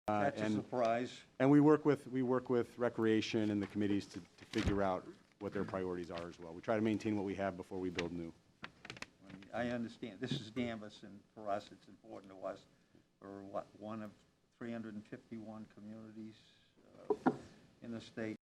That's a surprise. And we work with recreation and the committees to figure out what their priorities are as well. We try to maintain what we have before we build new. I understand. This is Danvers, and for us, it's important to us. We're one of 351 communities in the state.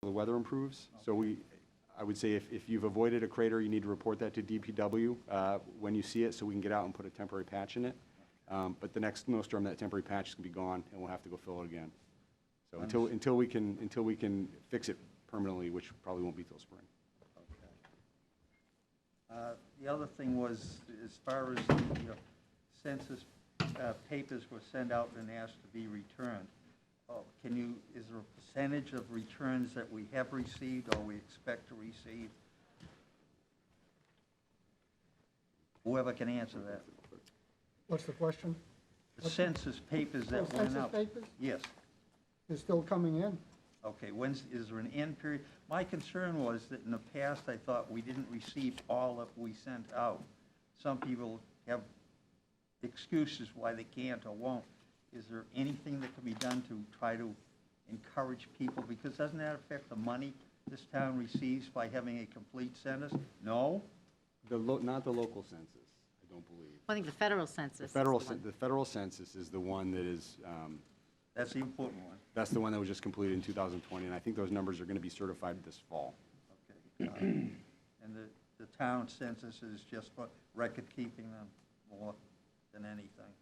The weather improves. So I would say if you've avoided a crater, you need to report that to DPW when you see it, so we can get out and put a temporary patch in it. But the next snowstorm, that temporary patch is going to be gone, and we'll have to go fill it again. So until we can fix it permanently, which probably won't be till spring. Okay. The other thing was, as far as census papers were sent out and asked to be returned. Is there a percentage of returns that we have received or we expect to receive? Whoever can answer that. What's the question? The census papers that went out. Census papers? Yes. They're still coming in. Okay, is there an end period? My concern was that in the past, I thought we didn't receive all that we sent out. Some people have excuses why they can't or won't. Is there anything that can be done to try to encourage people? Because doesn't that affect the money this town receives by having a complete census? No? Not the local census, I don't believe. I think the federal census. The federal census is the one that is, That's the important one. that's the one that was just completed in 2020, and I think those numbers are going to be certified this fall. Okay. And the town census is just for record keeping them more than anything.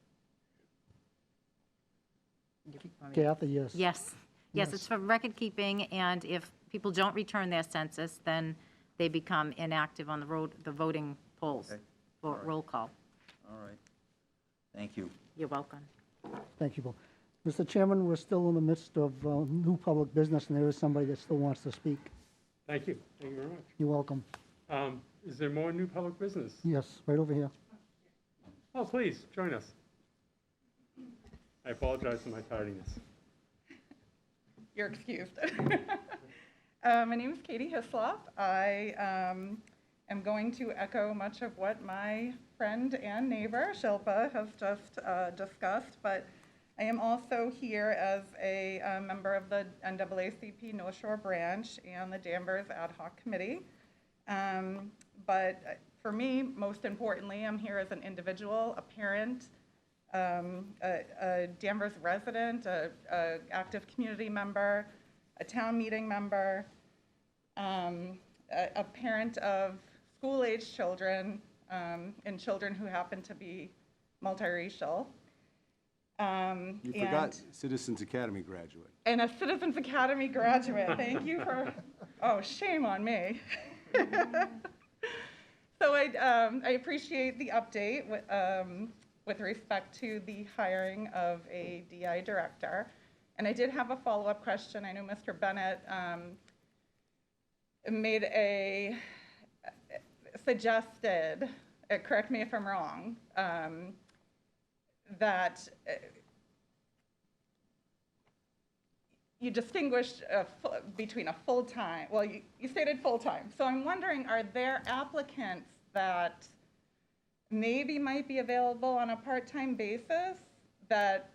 Kathy, yes. Yes, Yes. it's for record keeping, and if people don't return their census, then they become inactive on the voting polls Okay. for All right. roll call. All right. Thank you. You're welcome. Thank you, Bill. Mr. Chairman, we're still in the midst of new public business, and there is somebody that still wants to speak. Thank you. Thank you very much. You're welcome. Is there more new public business? Yes, right over here. Oh, please, join us. I apologize for my tardiness. You're excused. My name is Katie Hislop. I am going to echo much of what my friend and neighbor, Shilpa, has just discussed, but I am also here as a member of the NAACP North Shore Branch and the Danvers Ad Hoc Committee. But for me, most importantly, I'm here as an individual, a parent, a Danvers resident, a active community member, a town meeting member, a parent of school-age children, and children who happen to be multiracial. You forgot Citizens Academy graduate. And a Citizens Academy graduate. Thank you for, oh, shame on me. So I appreciate the update with respect to the hiring of a DI director. And I did have a follow-up question. I know Mr. Bennett suggested, correct me if I'm wrong, that you distinguished between a full-time, well, you stated full-time. So I'm wondering, are there applicants that maybe might be available on a part-time basis that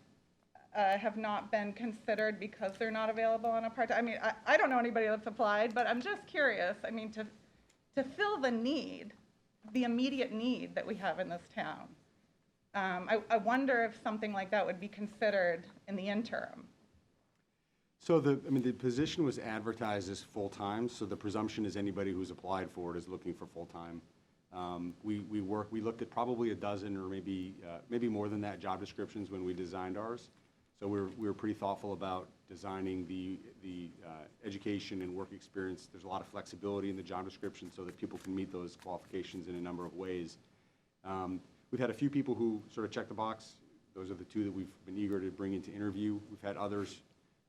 have not been considered because they're not available on a part-time? I mean, I don't know anybody that's applied, but I'm just curious. I mean, to fill the need, the immediate need that we have in this town, I wonder if something like that would be considered in the interim. So the position was advertised as full-time, so the presumption is anybody who's applied for it is looking for full-time. We looked at probably a dozen or maybe more than that job descriptions when we designed ours. So we were pretty thoughtful about designing the education and work experience. There's a lot of flexibility in the job description so that people can meet those qualifications in a number of ways. We've had a few people who sort of check the box. Those are the two that we've been eager to bring into interview. We've had others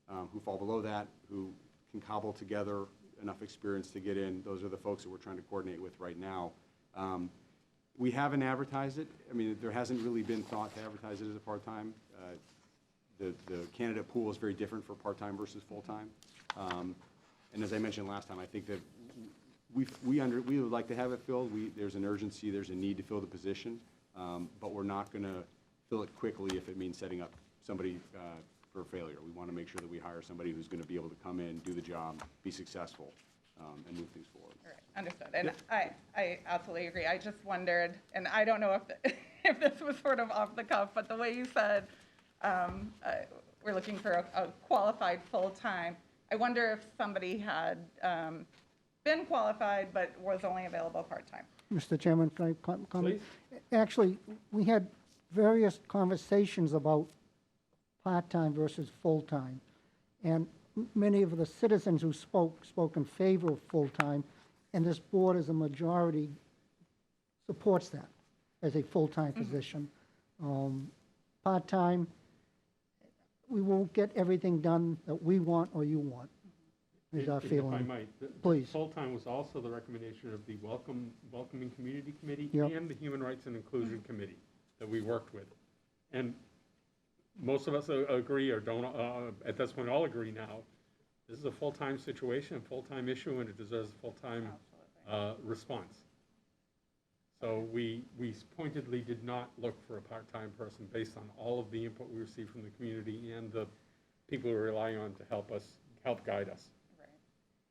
who fall below that, who can cobble together enough experience to get in. Those are the folks that we're trying to coordinate with right now. We haven't advertised it. I mean, there hasn't really been thought to advertise it as a part-time. The candidate pool is very different for part-time versus full-time. And as I mentioned last time, I think that we would like to have it filled. There's an urgency, there's a need to fill the position, but we're not going to fill it quickly if it means setting up somebody for failure. We want to make sure that we hire somebody who's going to be able to come in, do the job, be successful, and move things forward. All right, understood. And I absolutely agree. I just wondered, and I don't know if, if this was sort of off the cuff, but the way you said we're looking for a qualified full-time, I wonder if somebody had been qualified but was only available part-time. Mr. Chairman, can I comment? Please. Actually, we had various conversations about part-time versus full-time. And many of the citizens who spoke in favor of full-time, and this board as a majority supports that as a full-time position. Part-time, we won't get everything done that we want or you want, is our If I feeling. might, Please. full-time was also the recommendation of the Welcoming Community Committee Yep. and the Human Rights and Inclusion Committee that we worked with. And most of us agree, or don't, at this point, all agree now, this is a full-time situation, a full-time issue, and it deserves a full-time response. So we pointedly did not look for a part-time person based on all of the input we received from the community and the people we rely on to help guide us. Right.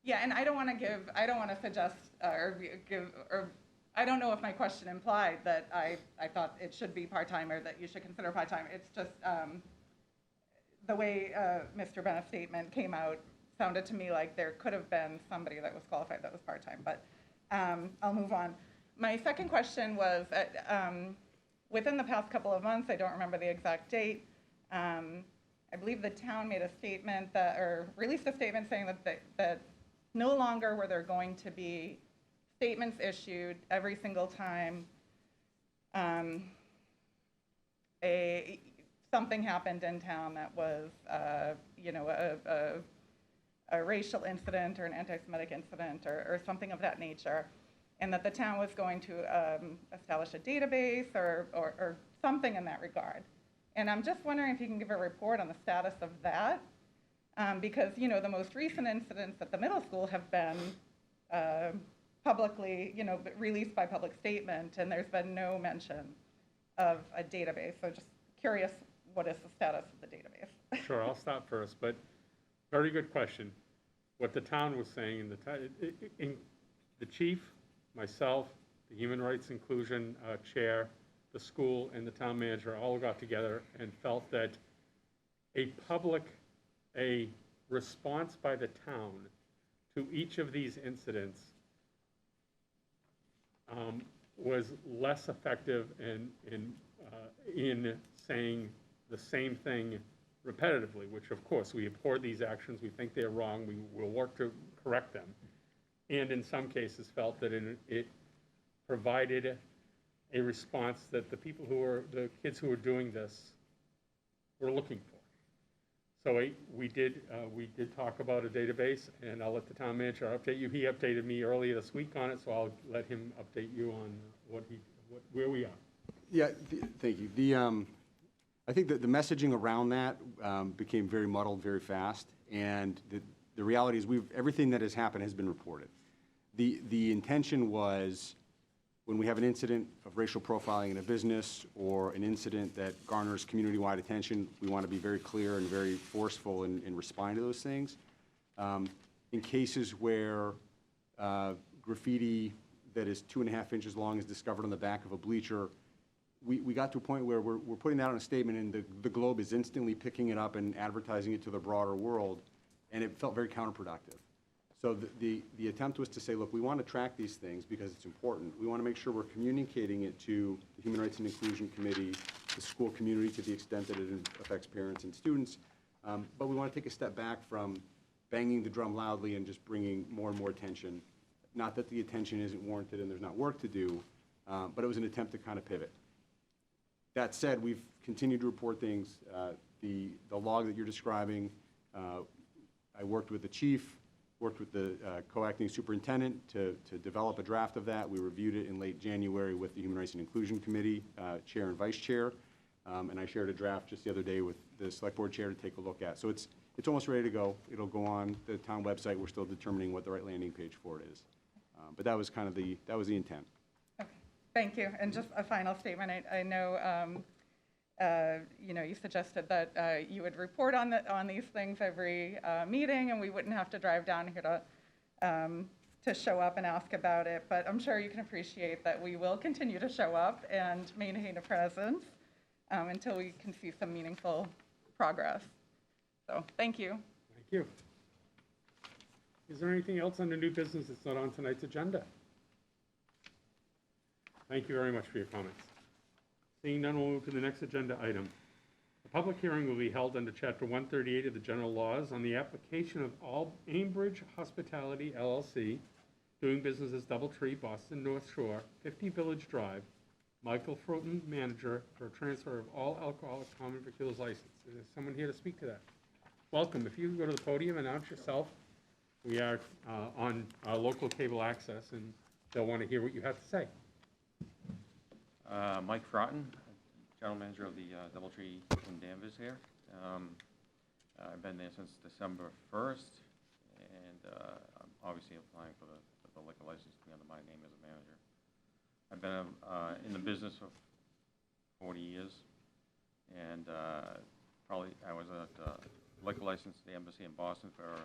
Yeah, and I don't want to suggest or I don't know if my question implied that I thought it should be part-time or that you should consider part-time. It's just the way Mr. Bennett's statement came out sounded to me like there could have been somebody that was qualified that was part-time, but I'll move on. My second question was, within the past couple of months, I don't remember the exact date, I believe the town made a statement or released a statement saying that no longer were there going to be statements issued every single time something happened in town that was, a racial incident or an anti-Semitic incident or something of that nature, and that the town was going to establish a database or something in that regard. And I'm just wondering if you can give a report on the status of that, because, the most recent incidents at the middle school have been publicly, released by public statement, and there's been no mention of a database. So just curious, what is the status of the database? Sure, I'll stop first, but very good question. What the town was saying, the chief, myself, the Human Rights Inclusion Chair, the school, and the town manager all got together and felt that a response by the town to each of these incidents was less effective in saying the same thing repetitively, which of course we abhor these actions, we think they're wrong, we will work to correct them, and in some cases felt that it provided a response that the kids who were doing this were looking for. So we did talk about a database, and I'll let the town manager update you. He updated me earlier this week on it, so I'll let him update you on where we are. Yeah, thank you. I think that the messaging around that became very muddled very fast, and the reality is everything that has happened has been reported. The intention was, when we have an incident of racial profiling in a business or an incident that garners community-wide attention, we want to be very clear and very forceful in responding to those things. In cases where graffiti that is 2.5 inches long is discovered on the back of a bleacher, we got to a point where we're putting that on a statement, and the Globe is instantly picking it up and advertising it to the broader world, and it felt very counterproductive. So the attempt was to say, look, we want to track these things because it's important. We want to make sure we're communicating it to the Human Rights and Inclusion Committee, the school community to the extent that it affects parents and students, but we want to take a step back from banging the drum loudly and just bringing more and more attention. Not that the attention isn't warranted and there's not work to do, but it was an attempt to kind of pivot. That said, we've continued to report things. The log that you're describing, I worked with the chief, worked with the co-acting superintendent to develop a draft of that. We reviewed it in late January with the Human Rights and Inclusion Committee, chair and vice chair. And I shared a draft just the other day with the select board chair to take a look at. So it's almost ready to go. It'll go on the town website. We're still determining what the right landing page for it is. But that was kind of the intent. Okay, thank you. And just a final statement. I know, you suggested that you would report on these things every meeting, and we wouldn't have to drive down here to show up and ask about it. But I'm sure you can appreciate that we will continue to show up and maintain a presence until we can see some meaningful progress. So, thank you. Thank you. Is there anything else under new business that's not on tonight's agenda? Thank you very much for your comments. Seeing none, we'll move to the next agenda item. The public hearing will be held under Chapter 138 of the General Laws on the application of Aimbridge Hospitality LLC, doing business as DoubleTree, Boston North Shore, 50 Village Drive, Michael Froten, manager, for a transfer of all alcoholic common victuals license. Is there someone here to speak to that? Welcome. If you go to the podium, announce yourself. We are on our local cable access, and they'll want to hear what you have to say. Mike Froten, general manager of the DoubleTree in Danvers here. I've been there since December 1st, and I'm obviously applying for the liquor license to be under my name as a manager. I've been in the business for 40 years, and I was at liquor license at the embassy in Boston for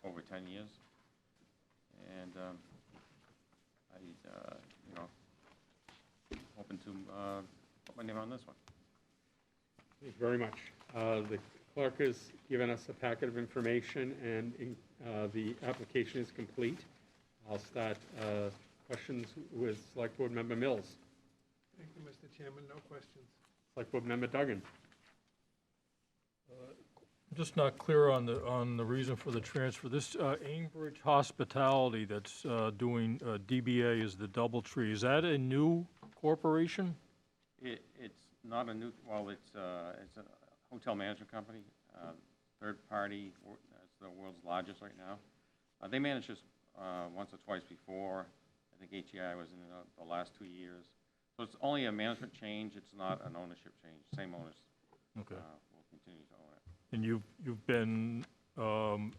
over 10 years, and hoping to put my name on this one. Thank you very much. The clerk has given us a packet of information, and the application is complete. I'll start questions with Select Board Member Mills. Thank you, Mr. Chairman. No questions. Select Board Member Duggan. Just not clear on the reason for the transfer. This Aimbridge Hospitality that's doing DBA is the DoubleTree. Is that a new corporation? It's not a new, well, it's a hotel management company, third party. It's the world's largest right now. They managed this once or twice before. I think HEI was in the last 2 years. So it's only a management change. It's not an ownership change. Same owners. Okay. Will continue to own it. And you've been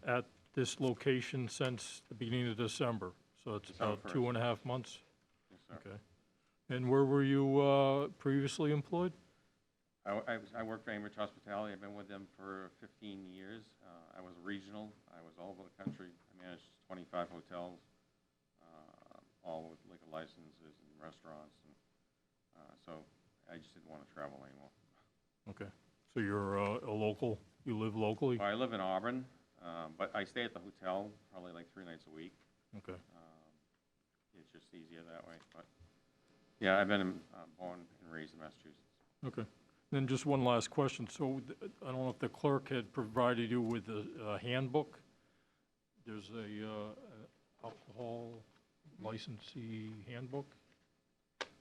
at this location since the beginning of December, so it's December about 1st. 2.5 months? Yes, sir. Okay. And where were you previously employed? I worked for Aimbridge Hospitality. I've been with them for 15 years. I was regional. I was all over the country. I managed 25 hotels, all with liquor licenses and restaurants. And, so I just didn't want to travel anymore. Okay. So you're a local? You live locally? I live in Auburn, but I stay at the hotel probably like 3 nights a week. Okay. It's just easier that way. But yeah, I've been born and raised in Massachusetts. Okay. Then just one last question. So I don't know if the clerk had provided you with a handbook. There's a alcohol licensee handbook?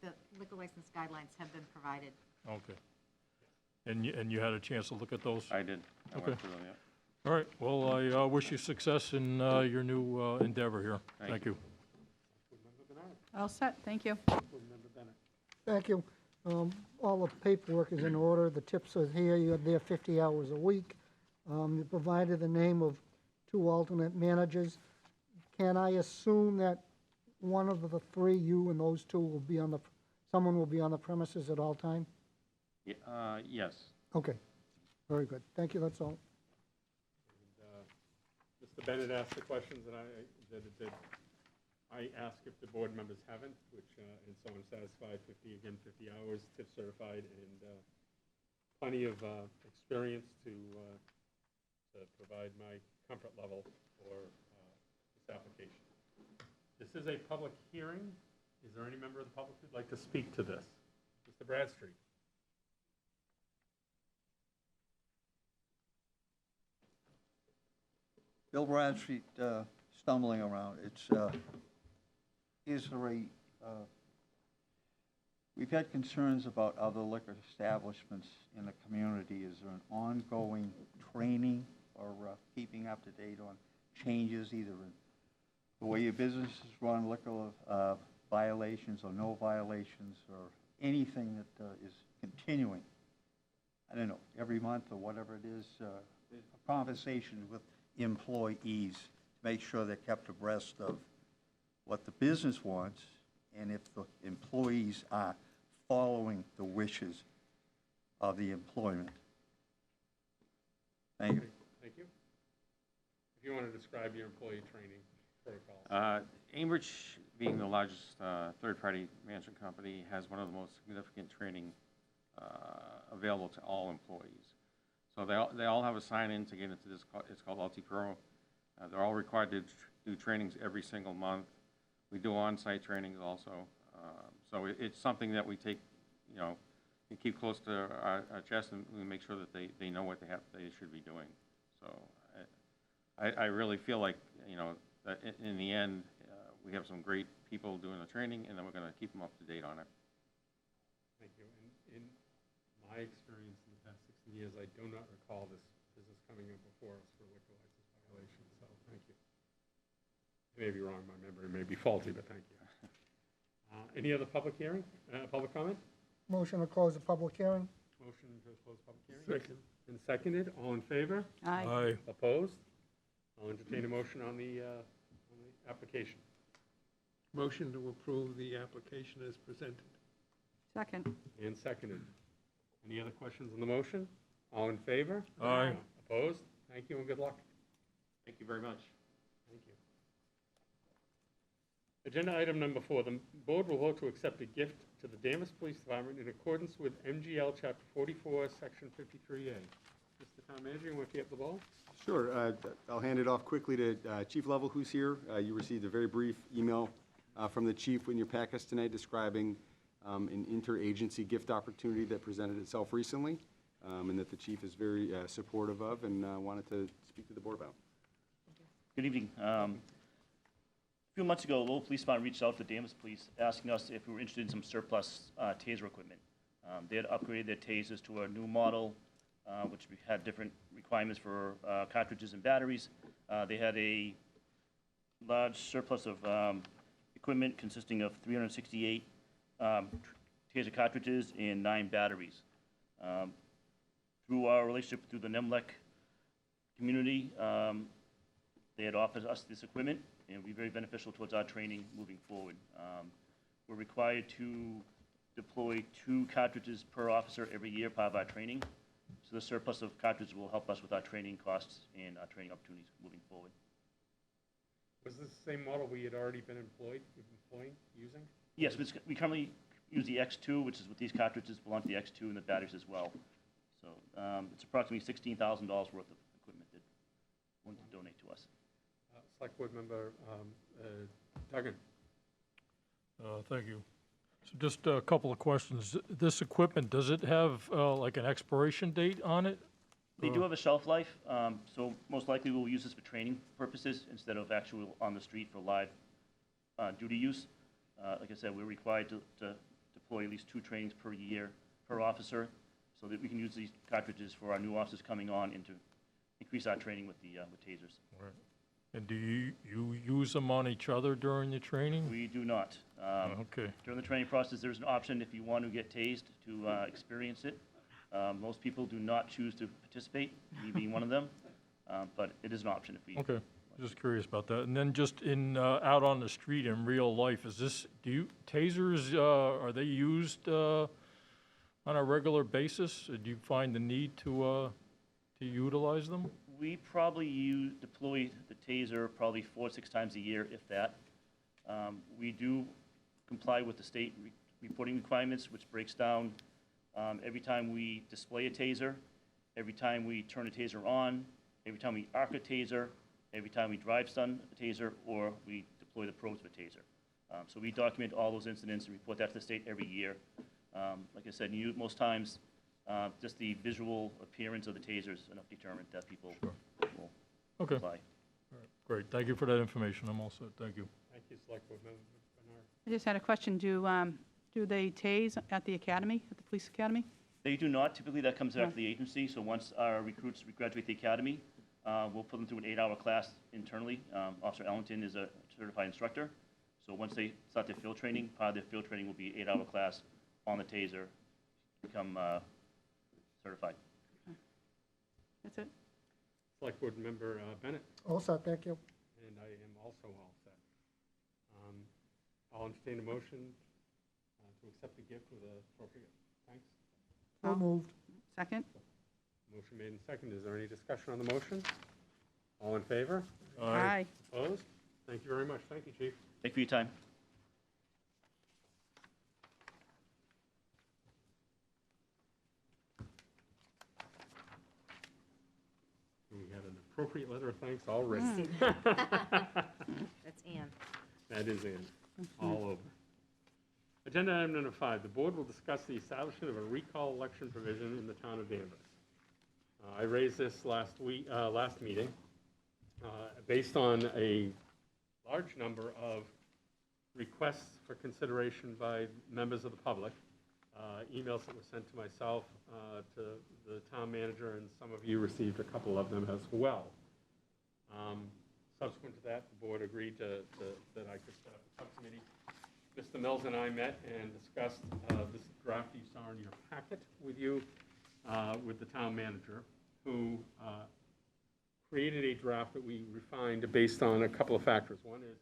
The liquor license guidelines have been provided. Okay. And you had a chance to look at those? I did. I Okay. went through them, yeah. All right. Well, I wish you success in your new endeavor here. Thank you. Board Member Bernard. All set, thank you. Board Member Bennett. Thank you. All the paperwork is in order, the tips are here, you're there 50 hours a week. You provided the name of 2 alternate managers. Can I assume that one of the 3, you and those 2, will be someone will be on the premises at all time? Yeah, yes. Okay, very good. Thank you, that's all. Mr. Bennett asked the questions that I ask if the board members haven't, and so I'm satisfied, 50 hours, tip certified, and plenty of experience to provide my comfort level for this application. This is a public hearing. Is there any member of the public who'd like to speak to this? Mr. Bradstreet. Bill Bradstreet, stumbling around. Is there We've had concerns about other liquor establishments in the community. Is there an ongoing training or keeping up to date on changes, either in the way your business is run, liquor violations or no violations, or anything that is continuing? I don't know, every month or whatever it is, a conversation with employees to make sure they're kept abreast of what the business wants and if the employees are following the wishes of the employment. Thank you. Thank you. If you want to describe your employee training protocols. Aimbridge, being the largest third-party management company, has one of the most significant training available to all employees. So they all have a sign-in to get into this. It's called Ulti-Pro. They're all required to do trainings every single month. We do on-site trainings also. So it's something that we take, we keep close to our chest, and we make sure that they know what they should be doing. So I really feel like, that in the end, we have some great people doing the training, and then we're going to keep them up to date on it. Thank you. In my experience in the past 16 years, I do not recall this business coming in before us for liquor license violations, so thank you. I may be wrong, my memory may be faulty, but thank you. Any other public hearing, public comment? Motion to close the public hearing? Motion to close public hearing? Second. And seconded, all in favor? Aye. Opposed? I'll entertain a motion on the application. Motion to approve the application as presented. Second. And seconded. Any other questions on the motion? All in favor? Aye. Opposed? Thank you and good luck. Thank you very much. Thank you. Agenda item number 4, the board will vote to accept a gift to the Danvers Police Department in accordance with MGL Chapter 44, Section 53A. Mr. Town Manager, you want to pick up the ball? Sure. I'll hand it off quickly to Chief Lovell, who's here. You received a very brief email from the chief in your packets tonight describing an interagency gift opportunity that presented itself recently, and that the chief is very supportive of and wanted to speak to the board about. Good evening. A few months ago, Lowell Police Department reached out to Danvers Police asking us if we were interested in some surplus taser equipment. They had upgraded their tasers to a new model, which had different requirements for cartridges and batteries. They had a large surplus of equipment consisting of 368 taser cartridges and 9 batteries. Through our relationship through the NEMLEC community, they had offered us this equipment, and it would be very beneficial towards our training moving forward. We're required to deploy 2 cartridges per officer every year, part of our training. So the surplus of cartridges will help us with our training costs and our training opportunities moving forward. Was this the same model we had already been using? Yes, we currently use the X2, which is with these cartridges belong to the X2 and the batteries as well. So it's approximately $16,000 worth of equipment that wanted to donate to us. Select Board Member Duggan. Thank you. So just a couple of questions. This equipment, does it have like an expiration date on it? They do have a shelf life, so most likely we'll use this for training purposes instead of actual on the street for live duty use. Like I said, we're required to deploy at least 2 trainings per year per officer so that we can use these cartridges for our new officers coming on and to increase our training with the with tasers. Right. And do you use them on each other during the training? We do not. Okay. During the training process, there's an option if you want to get tased to experience it. Most people do not choose to participate, me being one of them, but it is an option if we. Okay, just curious about that. And then just in, out on the street in real life, tasers, are they used on a regular basis? Do you find the need to utilize them? We probably deploy the taser probably 4 or 6 times a year, if that. We do comply with the state reporting requirements, which breaks down every time we display a taser, every time we turn a taser on, every time we arc a taser, every time we drive stun a taser, or we deploy the probes of a taser. So we document all those incidents and report that to the state every year. Like I said, most times, just the visual appearance of the taser is enough deterrent that people will Okay. comply. All right, great. Thank you for that information. I'm all set. Thank you. Thank you, Select Board Member Bernard. I just had a question. Do Do they tase at the academy, at the police academy? They do not. Typically, that comes Yeah. after the agency. So once our recruits graduate the academy, we'll put them through an 8-hour class internally. Officer Ellington is a certified instructor. So once they start their field training, part of their field training will be 8-hour class on the taser, become certified. That's it? Select Board Member Bennett, Also, thank you. and I am also all set. I'll entertain a motion to accept the gift with appropriate thanks. So I'll- moved. Second? Motion made and seconded. Is there any discussion on the motion? All in favor? Aye. Opposed? Thank you very much. Thank you, Chief. Thank you for your time. We had an appropriate letter of thanks all written. That's Ann. That is in, all over. Agenda item number 5, the board will discuss the establishment of a recall election provision in the town of Danvers. I raised this last meeting, based on a large number of requests for consideration by members of the public, emails that were sent to myself, to the town manager, and some of you received a couple of them as well. Subsequent to that, the board agreed that I could set up a subcommittee. Mr. Mills and I met and discussed this draft you saw in your packet with you, with the town manager, who created a draft that we refined based on a couple of factors. One is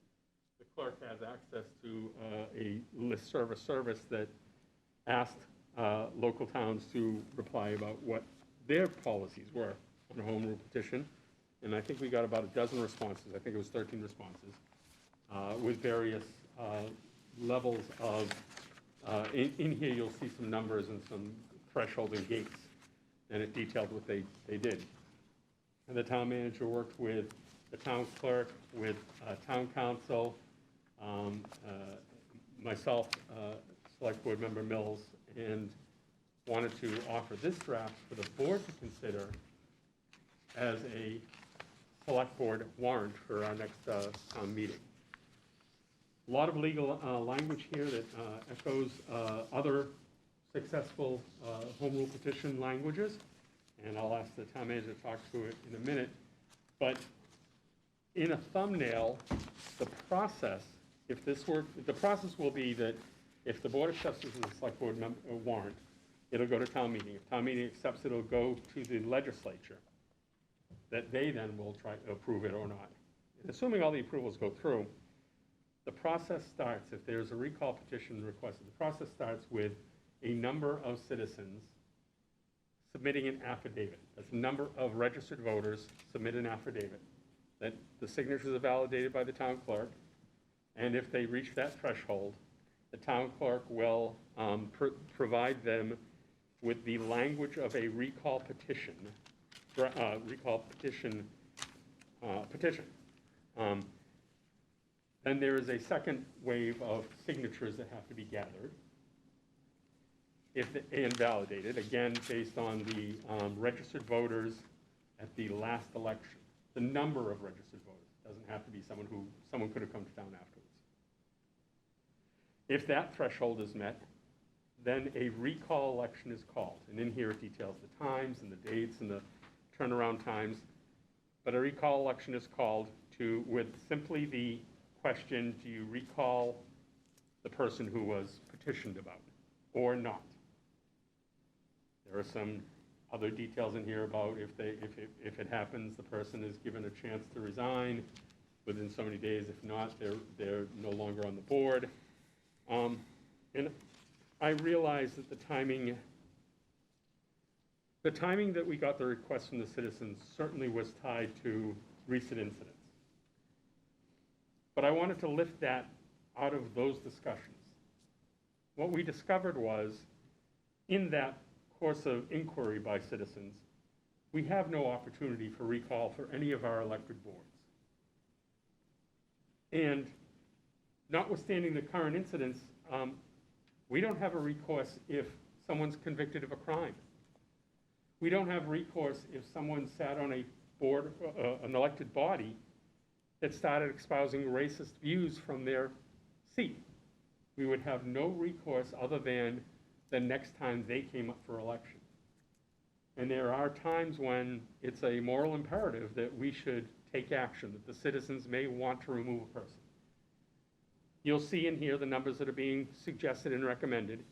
the clerk has access to a listserv service that asked local towns to reply about what their policies were on a home rule petition. And I think we got about a dozen responses. I think it was 13 responses with various levels of, in here you'll see some numbers and some threshold and gates, and it detailed what they did. And the town manager worked with the town clerk, with town council, myself, Select Board Member Mills, and wanted to offer this draft for the board to consider as a Select Board warrant for our next town meeting. A lot of legal language here that echoes other successful home rule petition languages, and I'll ask the town manager to talk to it in a minute. But in a thumbnail, the process, the process will be that if the board accepts this as a Select Board warrant, it'll go to town meeting. If town meeting accepts it, it'll go to the legislature, that they then will try to approve it or not. And assuming all the approvals go through, the process starts, if there's a recall petition requested, the process starts with a number of citizens submitting an affidavit. That's a number of registered voters submit an affidavit that the signatures are validated by the town clerk, and if they reach that threshold, the town clerk will provide them with the language of a recall petition, petition. Then there is a second wave of signatures that have to be gathered and validated, again, based on the registered voters at the last election. The number of registered voters doesn't have to be someone could have come to town afterwards. If that threshold is met, then a recall election is called. And in here it details the times and the dates and the turnaround times. But a recall election is called with simply the question, do you recall the person who was petitioned about or not? There are some other details in here about if it happens, the person is given a chance to resign within so many days. If not, they're no longer on the board. And I realize that the timing that we got the request from the citizens certainly was tied to recent incidents. But I wanted to lift that out of those discussions. What we discovered was, in that course of inquiry by citizens, we have no opportunity for recall for any of our elected boards. And notwithstanding the current incidents, we don't have a recourse if someone's convicted of a crime. We don't have recourse if someone sat on a board, an elected body, that started espousing racist views from their seat. we would have no recourse other than the next time they came up for election. And there are times when it's a moral imperative that we should take action, that the citizens may want to remove a person. You'll see in here the numbers that are being suggested and recommended,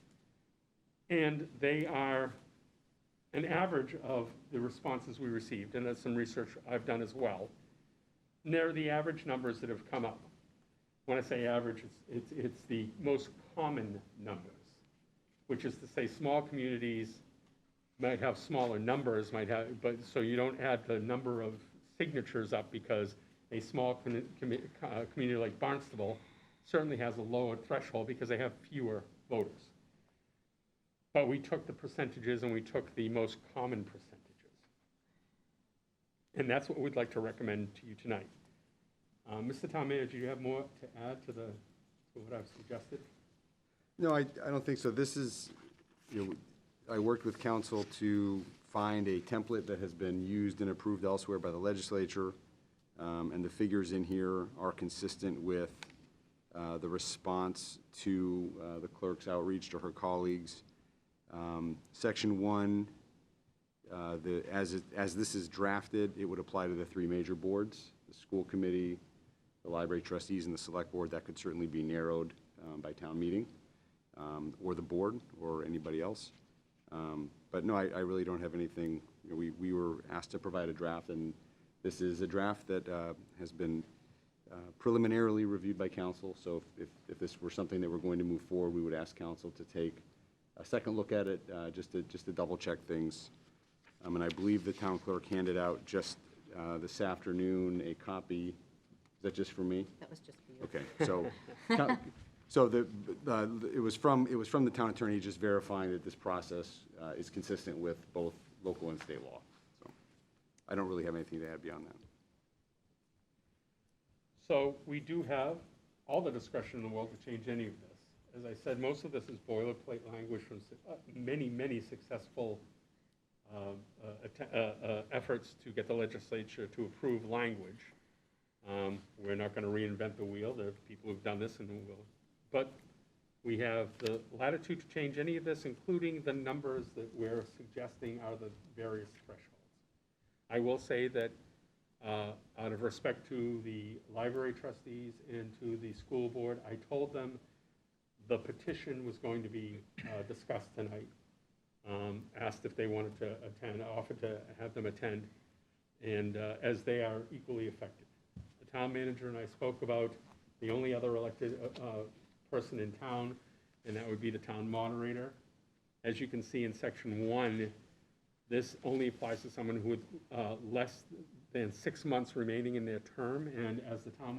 and they are an average of the responses we received, and that's some research I've done as well. And they're the average numbers that have come up. When I say average, it's the most common numbers, which is to say small communities might have smaller numbers, but so you don't add the number of signatures up because a small community like Barnstable certainly has a lower threshold because they have fewer voters. But we took the percentages and we took the most common percentages. And that's what we'd like to recommend to you tonight. Mr. Town Manager, do you have more to add to what I've suggested? No, I don't think so. This is, I worked with council to find a template that has been used and approved elsewhere by the legislature, and the figures in here are consistent with the response to the clerk's outreach to her colleagues. Section 1, as this is drafted, it would apply to the three major boards, the school committee, the library trustees, and the select board. That could certainly be narrowed by town meeting, or the board, or anybody else. But no, I really don't have anything. We were asked to provide a draft, and this is a draft that has been preliminarily reviewed by council. So if this were something that we're going to move forward, we would ask council to take a second look at it, just to double check things. And I believe the town clerk handed out just this afternoon a copy. Is that just for me? That was just for you. Okay, so it was from the town attorney just verifying that this process is consistent with both local and state law. So I don't really have anything to add beyond that. So we do have all the discretion in the world to change any of this. As I said, most of this is boilerplate language from many successful efforts to get the legislature to approve language. We're not going to reinvent the wheel. There are people who've done this and who will. But we have the latitude to change any of this, including the numbers that we're suggesting are the various thresholds. I will say that out of respect to the library trustees and to the school board, I told them the petition was going to be discussed tonight. Asked if they wanted to attend, offered to have them attend, and as they are equally affected. The town manager and I spoke about the only other elected person in town, and that would be the town moderator. As you can see in section 1, this only applies to someone who with less than 6 months remaining in their term, and as the town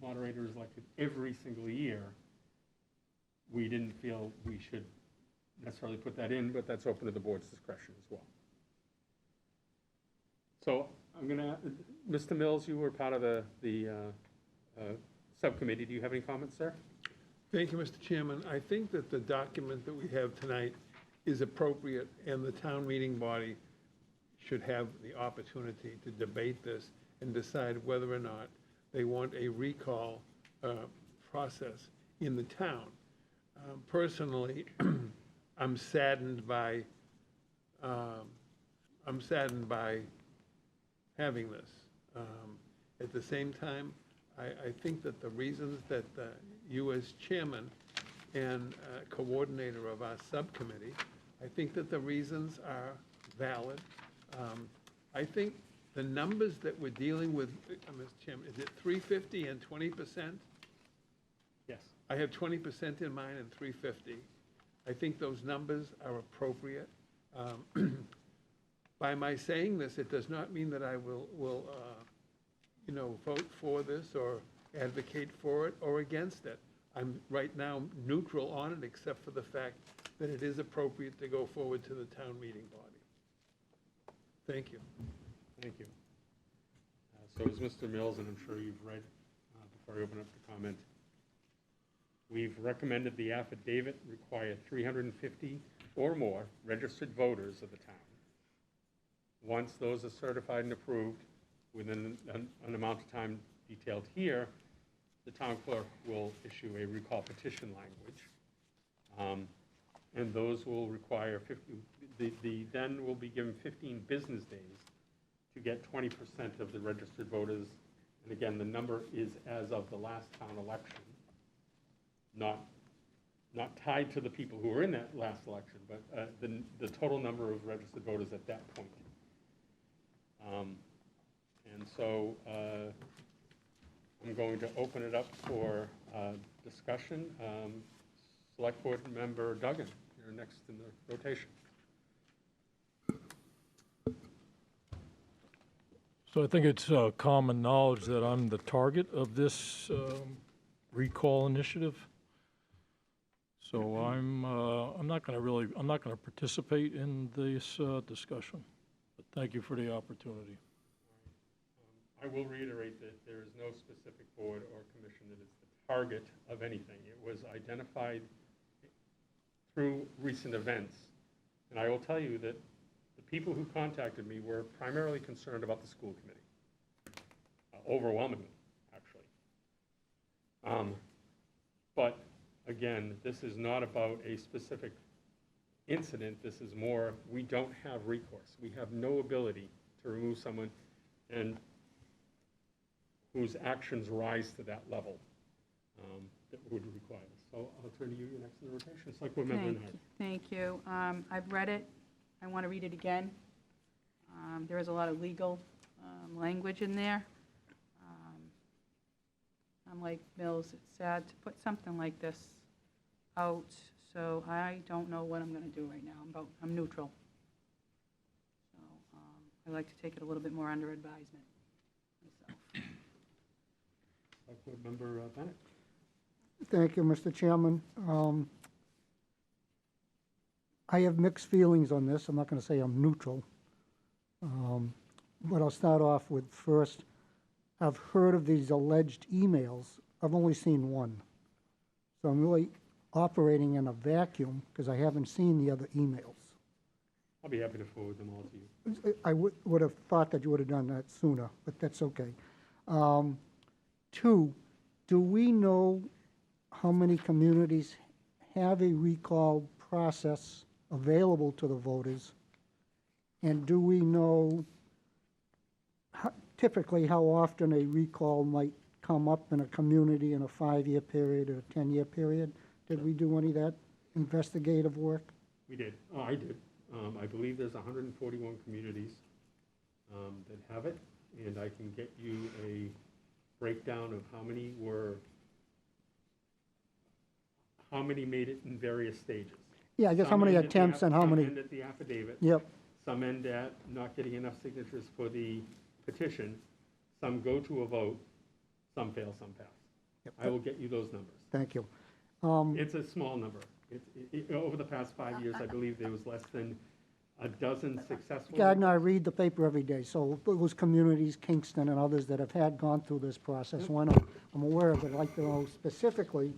moderator is elected every single year, we didn't feel we should necessarily put that in, but that's open to the board's discretion as well. So I'm going to, Mr. Mills, you were part of the subcommittee. Do you have any comments, sir? Thank you, Mr. Chairman. I think that the document that we have tonight is appropriate, and the town meeting body should have the opportunity to debate this and decide whether or not they want a recall process in the town. Personally, I'm saddened by having this. At the same time, I think that the reasons that you as chairman and coordinator of our subcommittee, I think that the reasons are valid. I think the numbers that we're dealing with, Mr. Chairman, is it 350 and 20%? Yes. I have 20% in mine and 350. I think those numbers are appropriate. By my saying this, it does not mean that I will vote for this or advocate for it or against it. I'm right now neutral on it, except for the fact that it is appropriate to go forward to the town meeting body. Thank you. Thank you. So as Mr. Mills, and I'm sure you've read before I open up the comment, we've recommended the affidavit require 350 or more registered voters of the town. Once those are certified and approved within an amount of time detailed here, the town clerk will issue a recall petition language. And those will require 50, then will be given 15 business days to get 20% of the registered voters. And again, the number is as of the last town election, not tied to the people who were in that last election, but the total number of registered voters at that point. And so I'm going to open it up for discussion. Select Board Member Duggan, you're next in the rotation. So I think it's common knowledge that I'm the target of this recall initiative. So I'm not going to participate in this discussion. But thank you for the opportunity. I will reiterate that there is no specific board or commission that is the target of anything. It was identified through recent events. And I will tell you that the people who contacted me were primarily concerned about the school committee, overwhelmingly, actually. But again, this is not about a specific incident. This is more, we don't have recourse. We have no ability to remove someone and whose actions rise to that level that would require this. So I'll turn to you. You're next in the rotation. Select Board Member Menard. Thank you. I've read it. I want to read it again. There is a lot of legal language in there. I'm like Mills, it's sad to put something like this out, so I don't know what I'm going to do right now. I'm neutral. So I'd like to take it a little bit more under advisement myself. Select Board Member Bennett. Thank you, Mr. Chairman. I have mixed feelings on this. I'm not going to say I'm neutral. But I'll start off with first, I've heard of these alleged emails. I've only seen one. So I'm really operating in a vacuum because I haven't seen the other emails. I'll be happy to forward them all to you. I would have thought that you would have done that sooner, but that's okay. Two, do we know how many communities have a recall process available to the voters? And do we know typically how often a recall might come up in a community in a 5-year period or a 10-year period? Did we do any of that investigative work? We did. Oh, I did. I believe there's 141 communities that have it, and I can get you a breakdown of how many made it in various stages. Yeah, I guess how many attempts and how many? Some end at the affidavit. Yep. Some end at not getting enough signatures for the petition. Some go to a vote. Some fail, some pass. Yep. I will get you those numbers. Thank you. It's a small number. Over the past 5 years, I believe there was less than a dozen successful. Gardner, I read the paper every day, so those communities, Kingston and others that have gone through this process, when I'm aware of it, I'd like to know specifically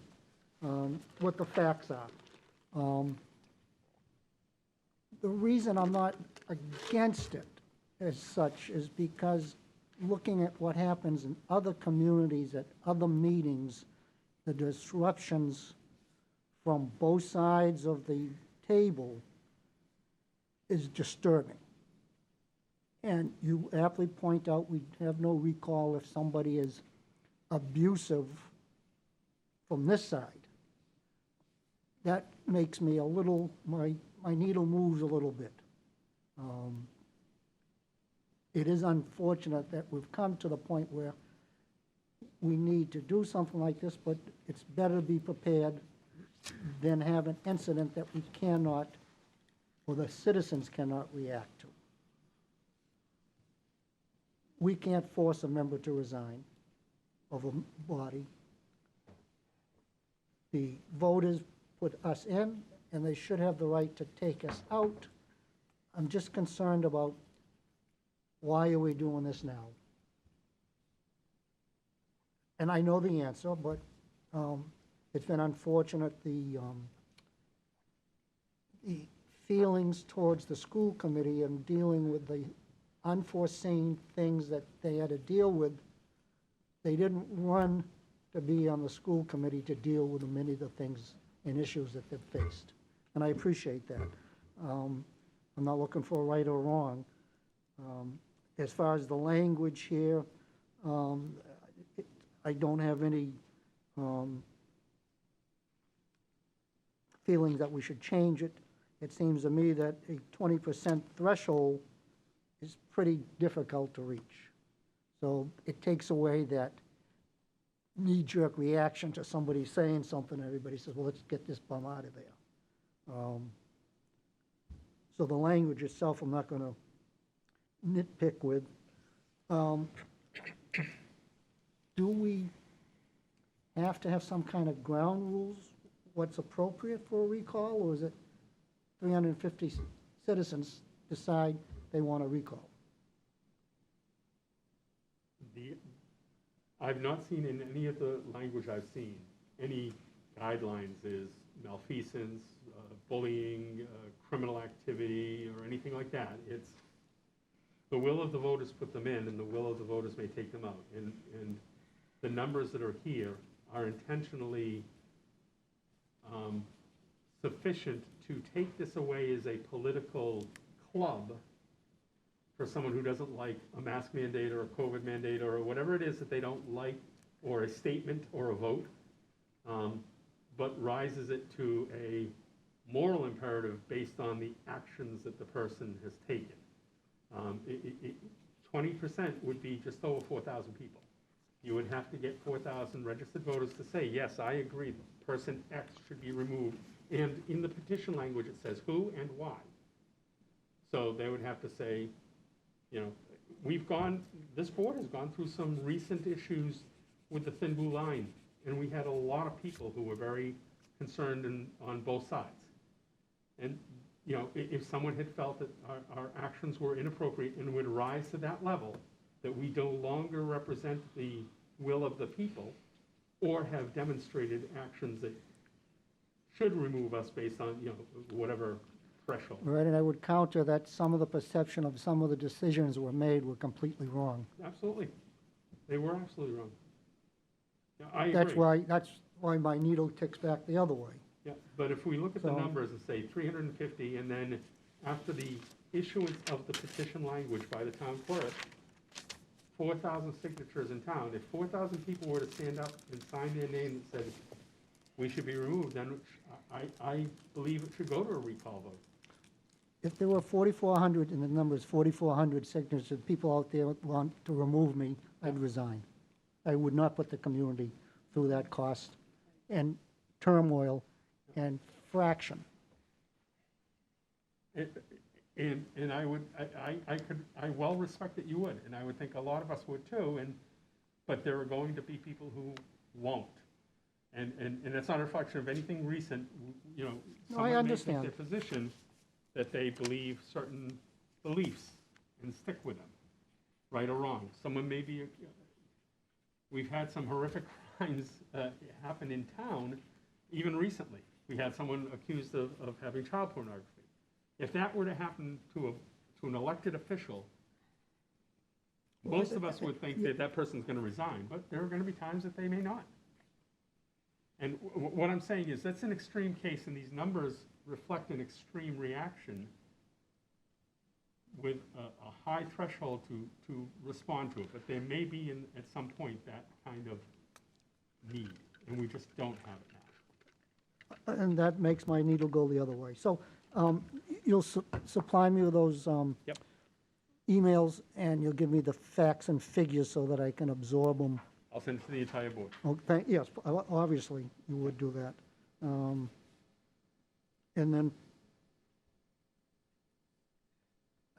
what the facts are. The reason I'm not against it as such is because looking at what happens in other communities at other meetings, the disruptions from both sides of the table is disturbing. And you aptly point out we have no recall if somebody is abusive from this side. That makes me a little, my needle moves a little bit. It is unfortunate that we've come to the point where we need to do something like this, but it's better to be prepared than have an incident that we cannot, or the citizens cannot react to. We can't force a member to resign of a body. The voters put us in, and they should have the right to take us out. I'm just concerned about why are we doing this now? And I know the answer, but it's been unfortunate, the feelings towards the school committee and dealing with the unforeseen things that they had to deal with. They didn't run to be on the school committee to deal with many of the things and issues that they've faced. And I appreciate that. I'm not looking for right or wrong. As far as the language here, I don't have any feeling that we should change it. It seems to me that a 20% threshold is pretty difficult to reach. So it takes away that knee-jerk reaction to somebody saying something, and everybody says, well, let's get this bum out of there. So the language itself, I'm not going to nitpick with. Do we have to have some kind of ground rules, what's appropriate for a recall, or is it 350 citizens decide they want a recall? I've not seen in any of the language I've seen, any guidelines is malfeasance, bullying, criminal activity, or anything like that. It's the will of the voters put them in, and the will of the voters may take them out. And the numbers that are here are intentionally sufficient to take this away as a political club for someone who doesn't like a mask mandate or a COVID mandate or whatever it is that they don't like, or a statement or a vote, but rises it to a moral imperative based on the actions that the person has taken. 20% would be just over 4,000 people. You would have to get 4,000 registered voters to say, yes, I agree, that person X should be removed. And in the petition language, it says who and why. So they would have to say, you know, this board has gone through some recent issues with the Thin Blue Line, and we had a lot of people who were very concerned on both sides. And, you know, if someone had felt that our actions were inappropriate and would rise to that level, that we no longer represent the will of the people, or have demonstrated actions that should remove us based on, you know, whatever threshold. Right, and I would counter that some of the perception of some of the decisions were made were completely wrong. Absolutely. They were absolutely wrong. Yeah, I agree. That's why my needle ticks back the other way. Yeah, but if we look at the So- numbers and say 350, and then after the issuance of the petition language by the town clerk, 4,000 signatures in town, if 4,000 people were to stand up and sign their name that said, we should be removed, then I believe it should go to a recall vote. If there were 4,400, and the number is 4,400 signatures, of people out there want to remove me, I'd resign. I would not put the community through that cost and turmoil and fraction. And I would, I well respect that you would, and I would think a lot of us would too, but there are going to be people who won't. And that's not a reflection of anything recent, you know. No, I someone may understand. take their position that they believe certain beliefs and stick with them, right or wrong. Someone may be, we've had some horrific crimes happen in town, even recently. We had someone accused of having child pornography. If that were to happen to an elected official, most of us would think that that person's going to resign, but there are going to be times that they may not. And what I'm saying is that's an extreme case, and these numbers reflect an extreme reaction with a high threshold to respond to it. But there may be, at some point, that kind of need, and we just don't have it now. And that makes my needle go the other way. So you'll supply me with those Yep. emails, and you'll give me the facts and figures so that I can absorb them. I'll send it to the entire board. Okay, yes, obviously, you would do that. And then,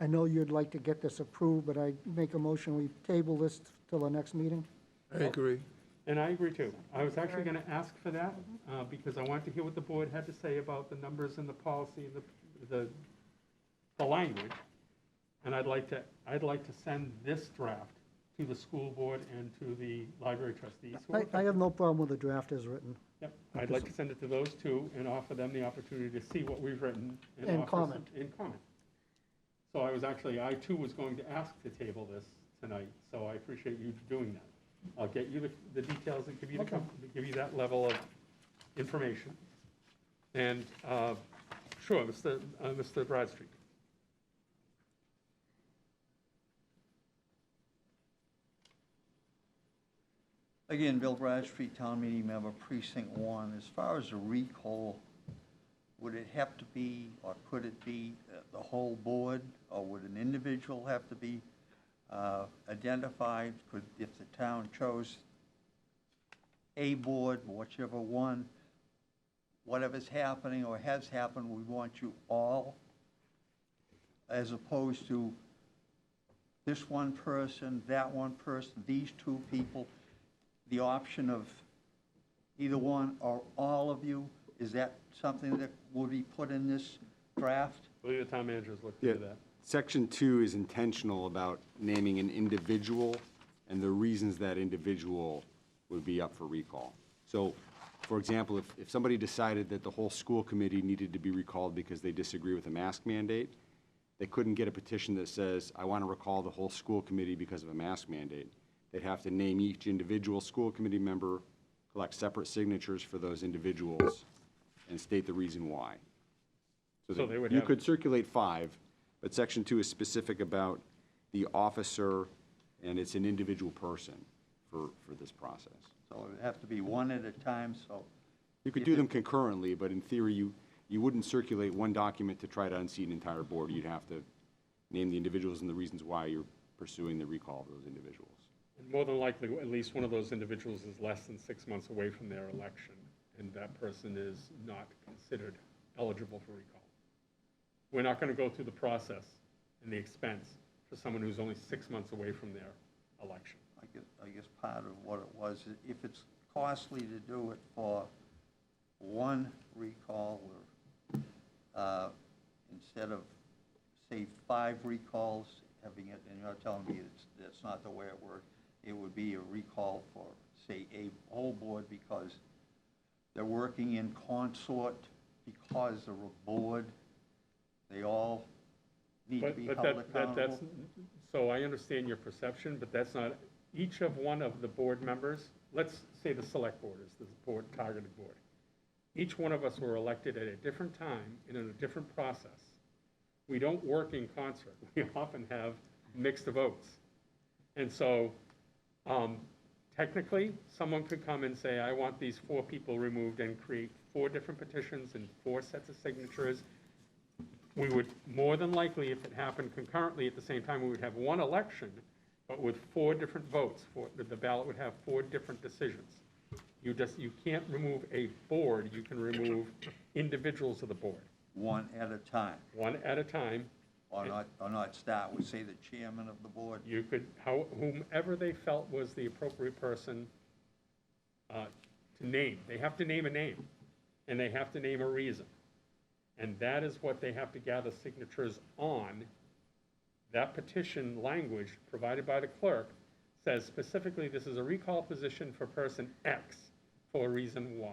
I know you'd like to get this approved, but I make a motion, we table this till the next meeting? I agree. And I agree too. I was actually going to ask for that because I wanted to hear what the board had to say about the numbers and the policy and the language. And I'd like to send this draft to the school board and to the library trustees. I have no problem with the draft as written. Yep, I'd like to send it to those two and offer them the opportunity to see what we've written. And offer comment. And comment. So I too was going to ask to table this tonight, so I appreciate you doing that. I'll get you the details and give you Okay. give you that level of information. And, sure, Mr. Bradstreet. Again, Bill Bradstreet, Town Meeting Member, Precinct 1. As far as a recall, would it have to be, or could it be the whole board, or would an individual have to be identified? Could, if the town chose a board, whichever one, whatever's happening or has happened, we want you all, as opposed to this one person, that one person, these two people, the option of either one or all of you? Is that something that will be put in this draft? I believe the town manager's looked Yeah, into that. Section 2 is intentional about naming an individual and the reasons that individual would be up for recall. So, for example, if somebody decided that the whole school committee needed to be recalled because they disagree with a mask mandate, they couldn't get a petition that says, I want to recall the whole school committee because of a mask mandate. They'd have to name each individual school committee member, collect separate signatures for those individuals, and state the reason why. So they would you have- could circulate 5, but Section 2 is specific about the officer, and it's an individual person for this process. So it would have to be one at a time, so You could do them concurrently, but in theory, you wouldn't circulate one document to try to unseat an entire board. You'd have to name the individuals and the reasons why you're pursuing the recall of those individuals. And more than likely, at least one of those individuals is less than 6 months away from their election, and that person is not considered eligible for recall. We're not going to go through the process and the expense for someone who's only 6 months away from their election. I guess part of what it was, if it's costly to do it for one recall, or instead of, say, 5 recalls, having it, and you're telling me that's not the way it worked, it would be a recall for, say, a whole board because they're working in consort, because they're a board, they all need to be held accountable. That's, so I understand your perception, but that's not, each of one of the board members, let's say the select board is the board, targeted board. Each one of us were elected at a different time and in a different process. We don't work in concert. We often have mixed votes. And so technically, someone could come and say, I want these 4 people removed, and create 4 different petitions and 4 sets of signatures. We would, more than likely, if it happened concurrently at the same time, we would have one election, but with 4 different votes. The ballot would have 4 different decisions. You can't remove a board, you can remove individuals of the board. One at a time, One at a time. or not start with, say, the chairman of the board. You could, whomever they felt was the appropriate person to name. They have to name a name, and they have to name a reason. And that is what they have to gather signatures on. That petition language provided by the clerk says specifically this is a recall position for person X for reason Y.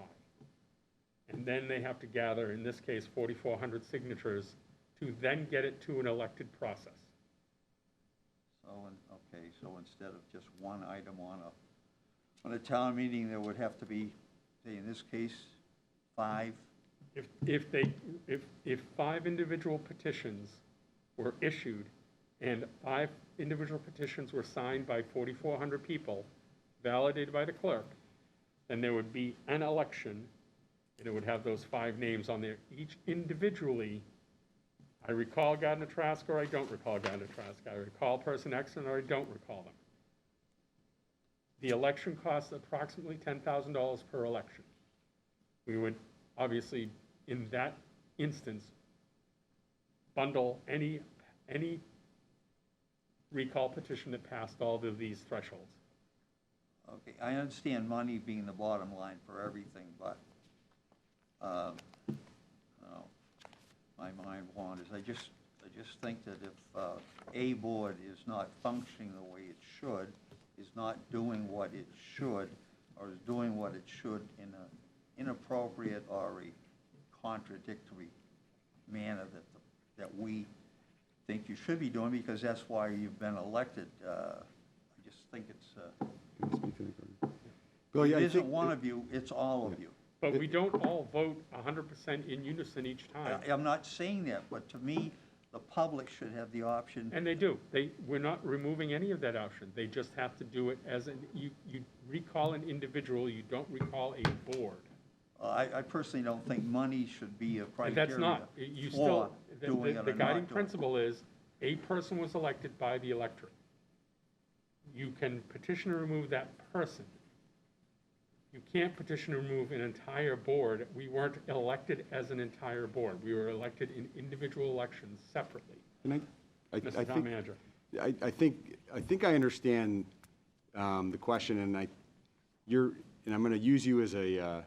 And then they have to gather, in this case, 4,400 signatures to then get it to an elected process. So instead of just one item on a town meeting, there would have to be, say, in this case, 5. If 5 individual petitions were issued and 5 individual petitions were signed by 4,400 people, validated by the clerk, then there would be an election, and it would have those 5 names on there, each individually. I recall Gardner Trask, or I don't recall Gardner Trask. I recall person X, or I don't recall them. The election costs approximately $10,000 per election. We would obviously, in that instance, bundle any recall petition that passed all of these thresholds. Okay, I understand money being the bottom line for everything, but my mind wanders. I just think that if a board is not functioning the way it should, is not doing what it should, or is doing what it should in an inappropriate or a contradictory manner that we think you should be doing, because that's why you've been elected. I just think it's Bill, yeah, It I isn't think, one of you, it's all of you. But we don't all vote 100% in unison each time. I'm not saying that, but to me, the public should have the option. And they do. We're not removing any of that option. They just have to do it as you recall an individual, you don't recall a board. I personally don't think money should be a And criteria that's not. You for still, doing it the or guiding not doing it. principle is, a person was elected by the electorate. You can petition to remove that person. You can't petition to remove an entire board. We weren't elected as an entire board. We were elected in individual elections separately. and I Mr. Town think, Manager. I think I understand the question, and I'm going to use you as a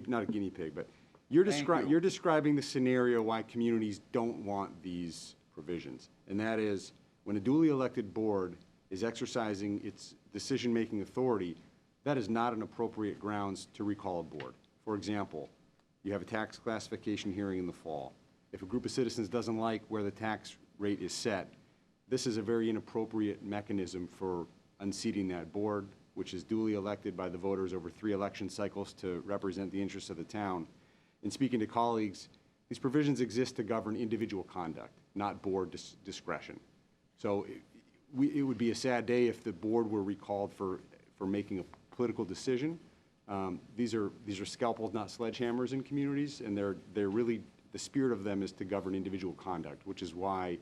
not a guinea pig, but you're Thank you. describing the scenario why communities don't want these provisions, and that is when a duly elected board is exercising its decision-making authority, that is not an appropriate grounds to recall a board. For example, you have a tax classification hearing in the fall. If a group of citizens doesn't like where the tax rate is set, this is a very inappropriate mechanism for unseating that board, which is duly elected by the voters over 3 election cycles to represent the interests of the town. In speaking to colleagues, these provisions exist to govern individual conduct, not board discretion. So it would be a sad day if the board were recalled for making a political decision. These are scalpels, not sledgehammers in communities, and they're really, the spirit of them is to govern individual conduct, which is why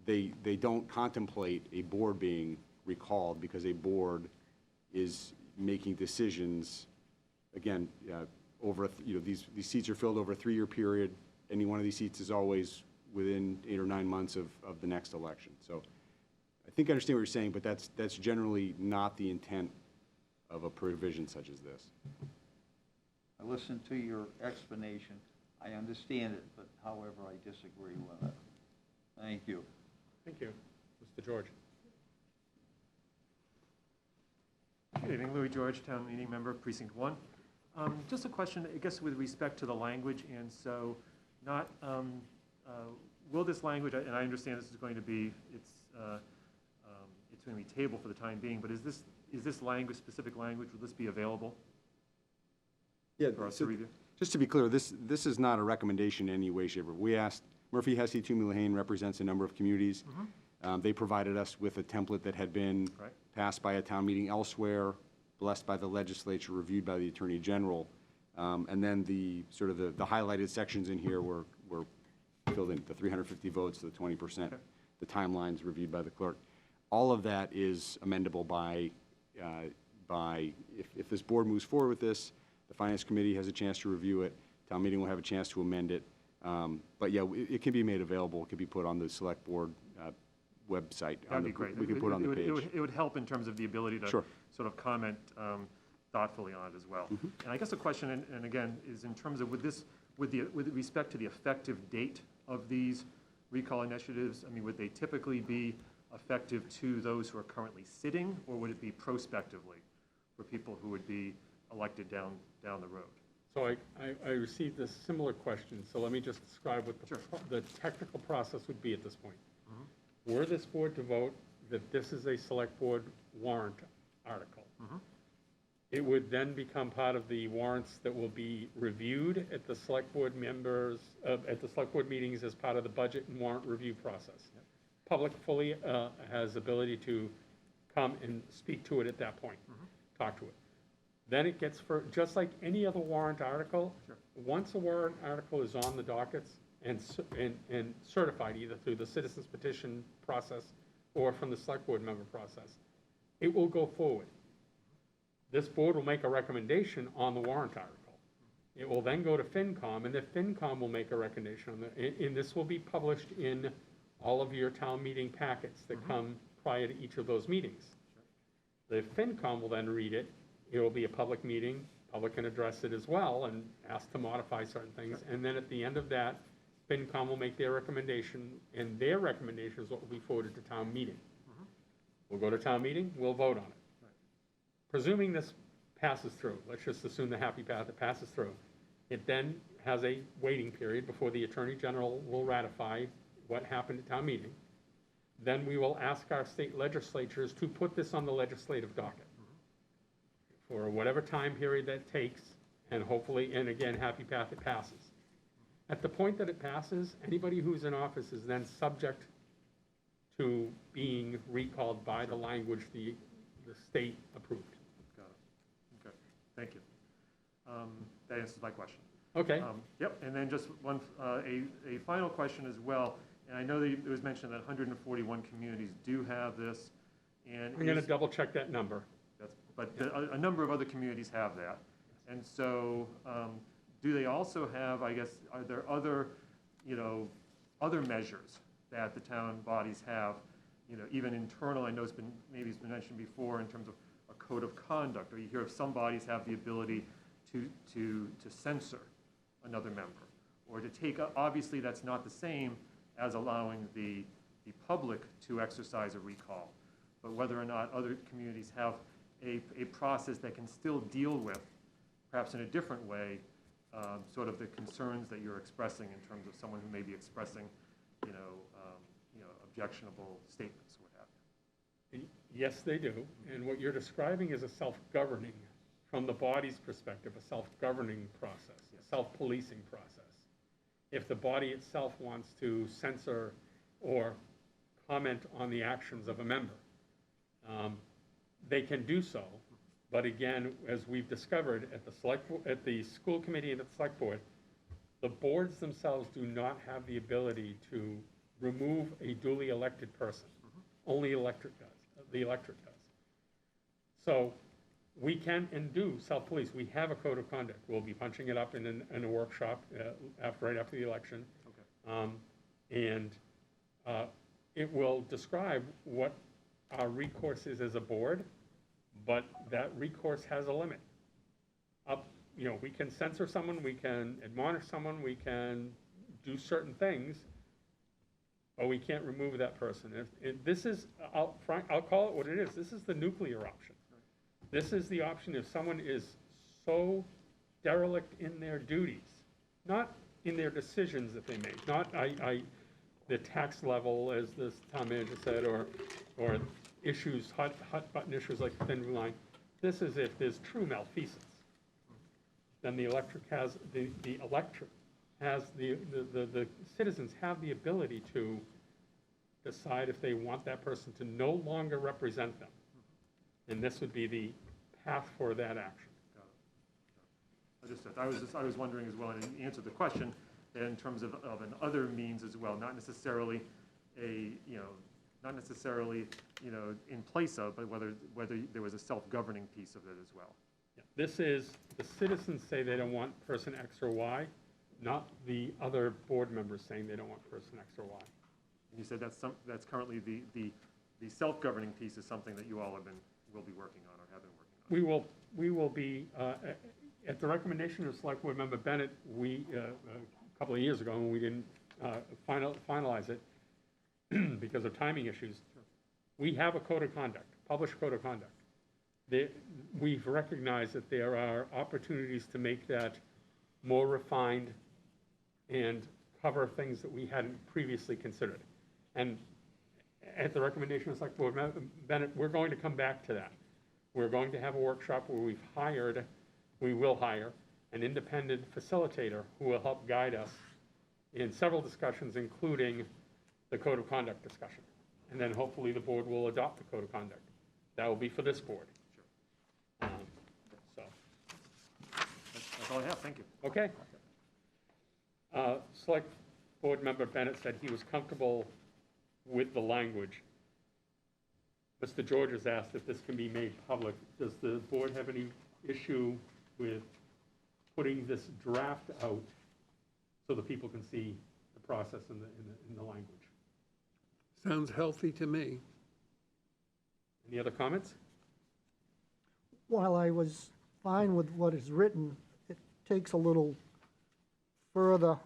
they don't contemplate a board being recalled, because a board is making decisions, again, over, these seats are filled over a 3-year period. Any one of these seats is always within 8 or 9 months of the next election. So I think I understand what you're saying, but that's generally not the intent of a provision such as this. I listened to your explanation. I understand it, but however, I disagree with it. Thank you. Thank you. Mr. George. Good evening, Louis George, Town Meeting Member, Precinct 1. Just a question, I guess, with respect to the language, and so not, will this language, and I understand this is going to be, it's going to be tabled for the time being, but is this language, specific language, will this be available Yeah, for us so to review? just to be clear, this is not a recommendation in any way, shape, or we asked, Murphy, Hesse, Toomey, Lehane represents a number of communities. They provided us with a template that had been Right. passed by a town meeting elsewhere, blessed by the legislature, reviewed by the Attorney General. And then the highlighted sections in here were filled in, the 350 votes, the 20%, the timelines reviewed by the clerk. All of that is amendable by if this board moves forward with this, the Finance Committee has a chance to review it, town meeting will have a chance to amend it. But yeah, it can be made available, it can be put on the Select Board website. That'd be great. We can put it on the page. It would help in terms of the ability to Sure. sort of comment thoughtfully on it as well. And I guess the question, and again, is in terms of with respect to the effective date of these recall initiatives, I mean, would they typically be effective to those who are currently sitting, or would it be prospectively for people who would be elected down the road? So I received a similar question, so let me just describe what the technical process would be at this point. Were this board to vote that this is a select board warrant article, it would then become part of the warrants that will be reviewed at the select board members, at the select board meetings as part of the budget and warrant review process. Public fully has ability to come and speak to it at that point, talk to it. Then it gets, just like any other warrant article, once a warrant article is on the dockets and certified either through the citizens petition process or from the select board member process, it will go forward. This board will make a recommendation on the warrant article. It will then go to FinCom, and the FinCom will make a recommendation on and this will be published in all of your town meeting packets that come prior to each of those meetings. The FinCom will then read it. It will be a public meeting. Public can address it as well and ask to modify certain things. And then at the end of that, FinCom will make their recommendation, and their recommendation is what will be forwarded to town meeting. We'll go to town meeting, we'll vote on it. Presuming this passes through, let's just assume the happy path, it passes through. It then has a waiting period before the Attorney General will ratify what happened at town meeting. then we will ask our state legislatures to put this on the legislative docket for whatever time period that takes, and hopefully, and again, happy path, it passes. At the point that it passes, anybody who's in office is then subject to being recalled by the language the state approved. Got it. Okay, thank you. That answers my question. Okay. Yep, and then just one, a final question as well. And I know that it was mentioned that 141 communities do have this, and I'm going to double check that number. but a number of other communities have that. And so, do they also have, I guess, are there other, other measures that the town bodies have, even internal? I know maybe it's been mentioned before in terms of a code of conduct, or you hear of some bodies have the ability to censor another member, or to take, obviously that's not the same as allowing the public to exercise a recall, but whether or not other communities have a process that can still deal with, perhaps in a different way, sort of the concerns that you're expressing in terms of someone who may be expressing, objectionable statements, what have you. Yes, they do. And what you're describing is a self-governing, from the body's perspective, a self-governing process, a self-policing process. If the body itself wants to censor or comment on the actions of a member, they can do so. But again, as we've discovered at the school committee and at the select board, the boards themselves do not have the ability to remove a duly elected person. Only the electorate does. So we can and do self-police. We have a code of conduct. We'll be punching it up in a workshop right after the election. Okay. It will describe what our recourse is as a board, but that recourse has a limit. We can censor someone, we can admonish someone, we can do certain things, but we can't remove that person. This is, I'll call it what it is. This is the nuclear option. This is the option if someone is so derelict in their duties, not in their decisions that they make, not the tax level, as the town manager said, or issues, hot button issues like the thin blue line. This is if there's true malfeasance. Then the citizens have the ability to decide if they want that person to no longer represent them. And this would be the path for that action. I was wondering as well, and you answered the question in terms of an other means as well, not necessarily in place of, but whether there was a self-governing piece of it as well. Yeah. This is, the citizens say they don't want person X or Y, not the other board members saying they don't want person X or Y. And you said that's currently the self-governing piece is something that you all will be working on or have been working on. We will be, at the recommendation of Select Board Member Bennett, a couple of years ago, when we didn't finalize it because of timing issues, we have a code of conduct, published code of conduct. We've recognized that there are opportunities to make that more refined and cover things that we hadn't previously considered. And at the recommendation of Select Board Member Bennett, we're going to come back to that. We're going to have a workshop where we will hire an independent facilitator who will help guide us in several discussions, including the code of conduct discussion. And then hopefully the board will adopt the code of conduct. That will be for this board. Sure. That's all I have. Thank you. Okay. Select Board Member Bennett said he was comfortable with the language. Mr. George has asked if this can be made public. Does the board have any issue with putting this draft out so that people can see the process in the language? Sounds healthy to me. Any other comments? While I was fine with what is written, it takes a little further,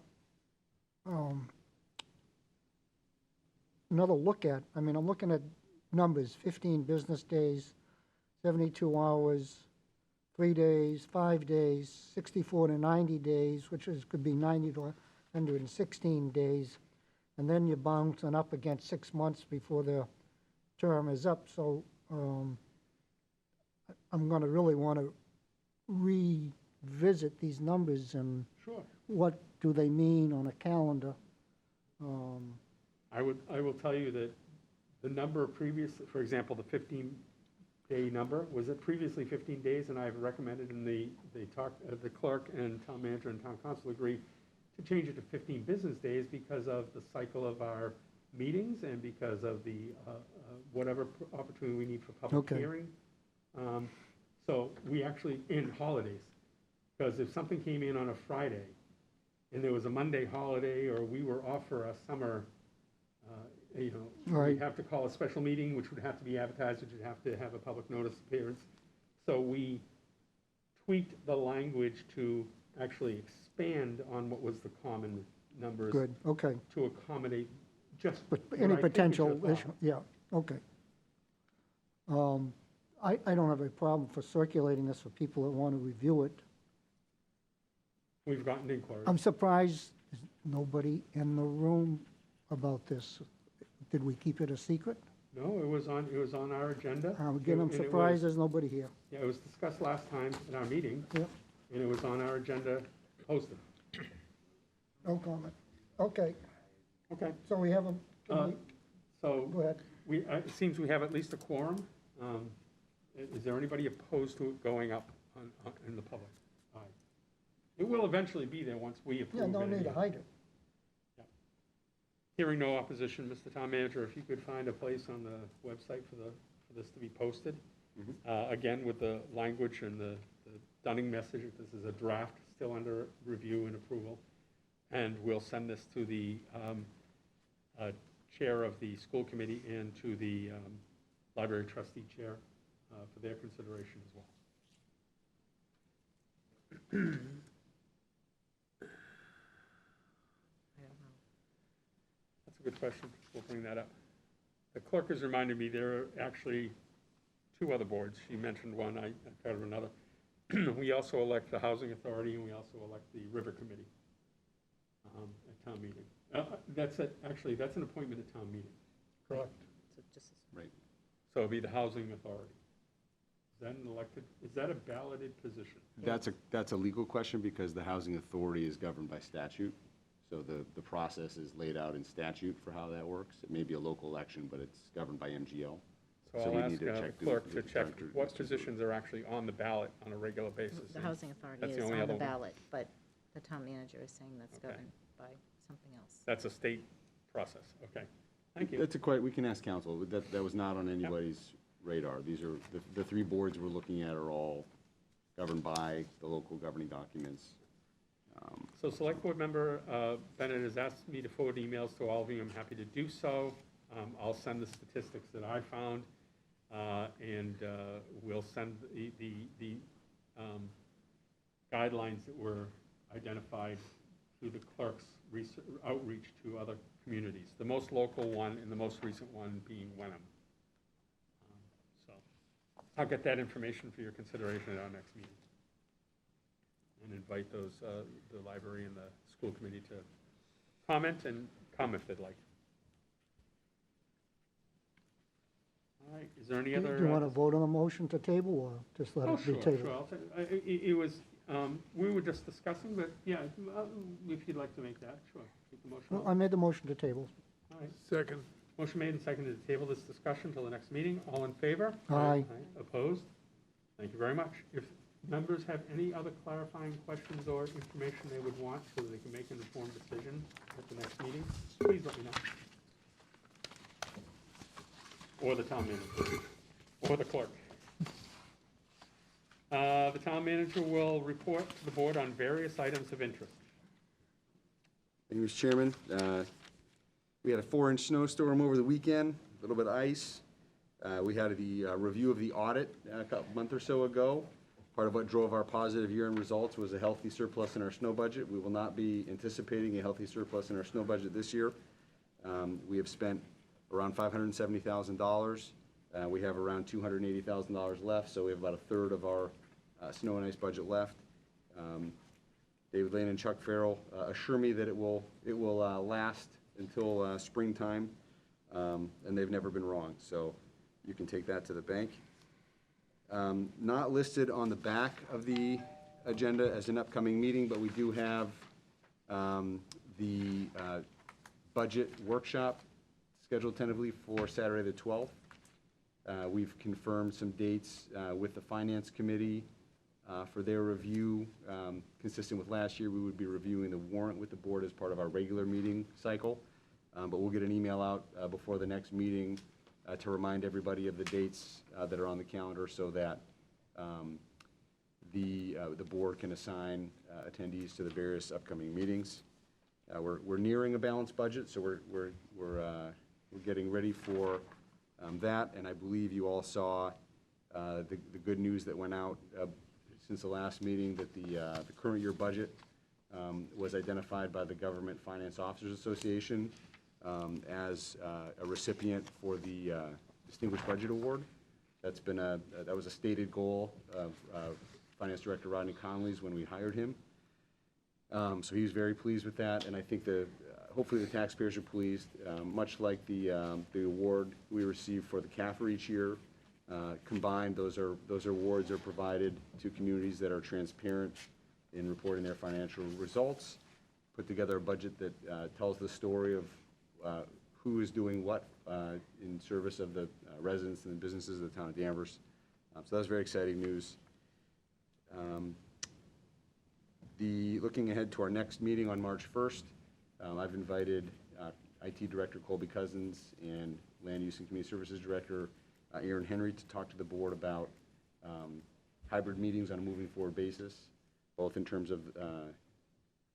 another look at. I mean, I'm looking at numbers, 15 business days, 72 hours, 3 days, 5 days, 64 to 90 days, which could be 90 to 116 days. and then you're bouncing up against 6 months before their term is up. So I'm going to really want to revisit these numbers and Sure. what do they mean on a calendar. I will tell you that the number previous, for example, the 15-day number, was it previously 15 days? And I've recommended, and the clerk and town manager and town council agree to change it to 15 business days because of the cycle of our meetings and because of the whatever opportunity we need for public Okay. hearing. So we actually, in holidays, because if something came in on a Friday and there was a Monday holiday or we were off for a summer, we'd Right. have to call a special meeting, which would have to be advertised, which would have to have a public notice appearance. So we tweaked the language to actually expand on what was the common numbers Good, okay. to accommodate just. But what any I think we potential should've thought. issue, yeah, okay. I don't have a problem for circulating this for people that want to review it. We've gotten inquiries. I'm surprised there's nobody in the room about this. Did we keep it a secret? No, it was on our agenda. Again, I'm And it surprised was- there's nobody here. Yeah, it was discussed last time at our meeting, Yep, and it was on our agenda posted. no comment. Okay, Okay, so we have a, so go ahead. it seems we have at least a quorum. Is there anybody opposed to it going up in the public? Aye. It will eventually be there once we approve Yeah, it. no need to anyway. hide it. Hearing no opposition, Mr. Town Manager, if you could find a place on the website for this to be posted. Again, with the language and the Dunning message, that this is a draft, still under review and approval. And we'll send this to the chair of the school committee and to the library trustee chair for their consideration as well. That's a good question. We'll bring that up. The clerk has reminded me there are actually two other boards. She mentioned one, I thought of another. We also elect the Housing Authority, and we also elect the River Committee at town meeting. Actually, that's an appointment at town meeting. Correct. So just Right. So it'd be the Housing Authority. Is that an elected, is that a balloted position? That's a legal question because the housing authority is governed by statute. So the process is laid out in statute for how that works. It may be a local election, but it's governed by MGL. So So I'll we ask need to the check clerk to the check director, what Mr. positions are actually on the ballot on a regular basis. The Housing Authority That's is the only on other the one. ballot, but the town manager is saying that's Okay. governed by something else. That's a state process, okay. Thank you. That's we can ask council. That was not on anybody's radar. These are, the three boards we're looking at are all governed by the local governing documents. So Select Board Member Bennett has asked me to forward emails to all of you. I'm happy to do so. I'll send the statistics that I found, and we'll send the guidelines that were identified through the clerk's outreach to other communities. The most local one and the most recent one being Wenham. So I'll get that information for your consideration at our next meeting. And invite those, the library and the school committee to comment and come if they'd like. All right, is there any Do other? you want to vote on a motion to table or just let Oh, it be sure, tabled? sure. I'll take- It was, we were just discussing, but yeah, if you'd like to make that, sure. Take the motion. Well, I made the motion to table. All right. Second. Motion made and seconded to table this discussion until the next meeting. All in favor? Aye. Opposed? Thank you very much. If members have any other clarifying questions or information they would want so that they can make an informed decision at the next meeting, please let me know. Or the town manager, or the clerk. The town manager will report to the board on various items of interest. Thank you, Mr. Chairman. We had a 4-inch snowstorm over the weekend, a little bit of ice. We had the review of the audit a month or so ago. Part of what drove our positive year-end results was a healthy surplus in our snow budget. We will not be anticipating a healthy surplus in our snow budget this year. We have spent around $570,000. We have around $280,000 left, so we have about a third of our snow and ice budget left. David Lane and Chuck Farrell assure me that it will last until springtime, and they've never been wrong, so you can take that to the bank. Not listed on the back of the agenda as an upcoming meeting, but we do have the budget workshop scheduled tentatively for Saturday the 12th. We've confirmed some dates with the Finance Committee for their review. Consistent with last year, we would be reviewing the warrant with the board as part of our regular meeting cycle. But we'll get an email out before the next meeting to remind everybody of the dates that are on the calendar so that the board can assign attendees to the various upcoming meetings. We're nearing a balanced budget, so we're getting ready for that, and I believe you all saw the good news that went out since the last meeting, that the current year budget was identified by the Government Finance Officers Association as a recipient for the Distinguished Budget Award. That was a stated goal of Finance Director Rodney Conley's when we hired him. So he was very pleased with that, and I think hopefully the taxpayers are pleased. Much like the award we receive for the CAFR each year, combined, those awards are provided to communities that are transparent in reporting their financial results, put together a budget that tells the story of who is doing what in service of the residents and the businesses of the town of Danvers. So that's very exciting news. Looking ahead to our next meeting on March 1st, I've invited IT Director Colby Cousins and Land Use and Community Services Director Aaron Henry to talk to the board about hybrid meetings on a moving forward basis, both in terms of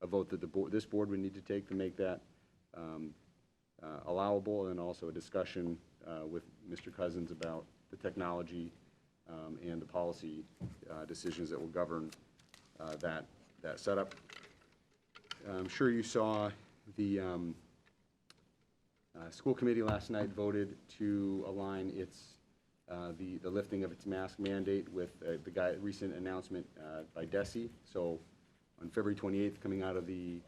a vote that this board would need to take to make that allowable, and also a discussion with Mr. Cousins about the technology and the policy decisions that will govern that setup. I'm sure you saw the school committee last night voted to align the lifting of its mask mandate with the recent announcement by DESE. So on February 28th, coming out of the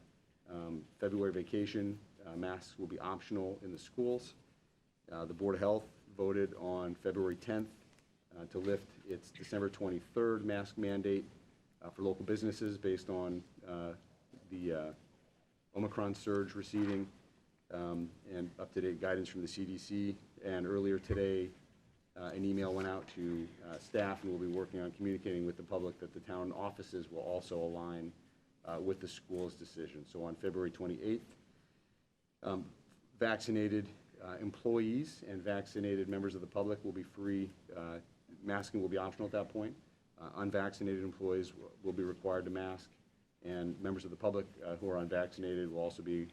February vacation, masks will be optional in the schools. The Board of Health voted on February 10th to lift its December 23rd mask mandate for local businesses based on the Omicron surge receding and up-to-date guidance from the CDC. And earlier today, an email went out to staff, and we'll be working on communicating with the public that the town offices will also align with the school's decision. So on February 28th, vaccinated employees and vaccinated members of the public will be free. Masking will be optional at that point. Unvaccinated employees will be required to mask, and members of the public who are unvaccinated will also be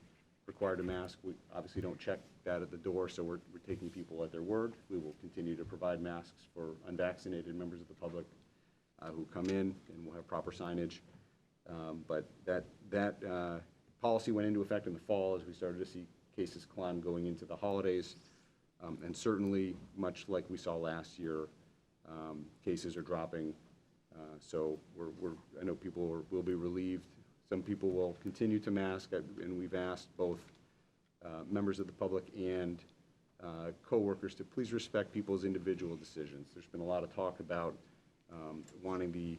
required to mask. We obviously don't check that at the door, so we're taking people at their word. We will continue to provide masks for unvaccinated members of the public who come in, and we'll have proper signage. But that policy went into effect in the fall as we started to see cases climb going into the holidays. And certainly, much like we saw last year, cases are dropping. So I know people will be relieved. Some people will continue to mask, and we've asked both members of the public and co-workers to please respect people's individual decisions. There's been a lot of talk about wanting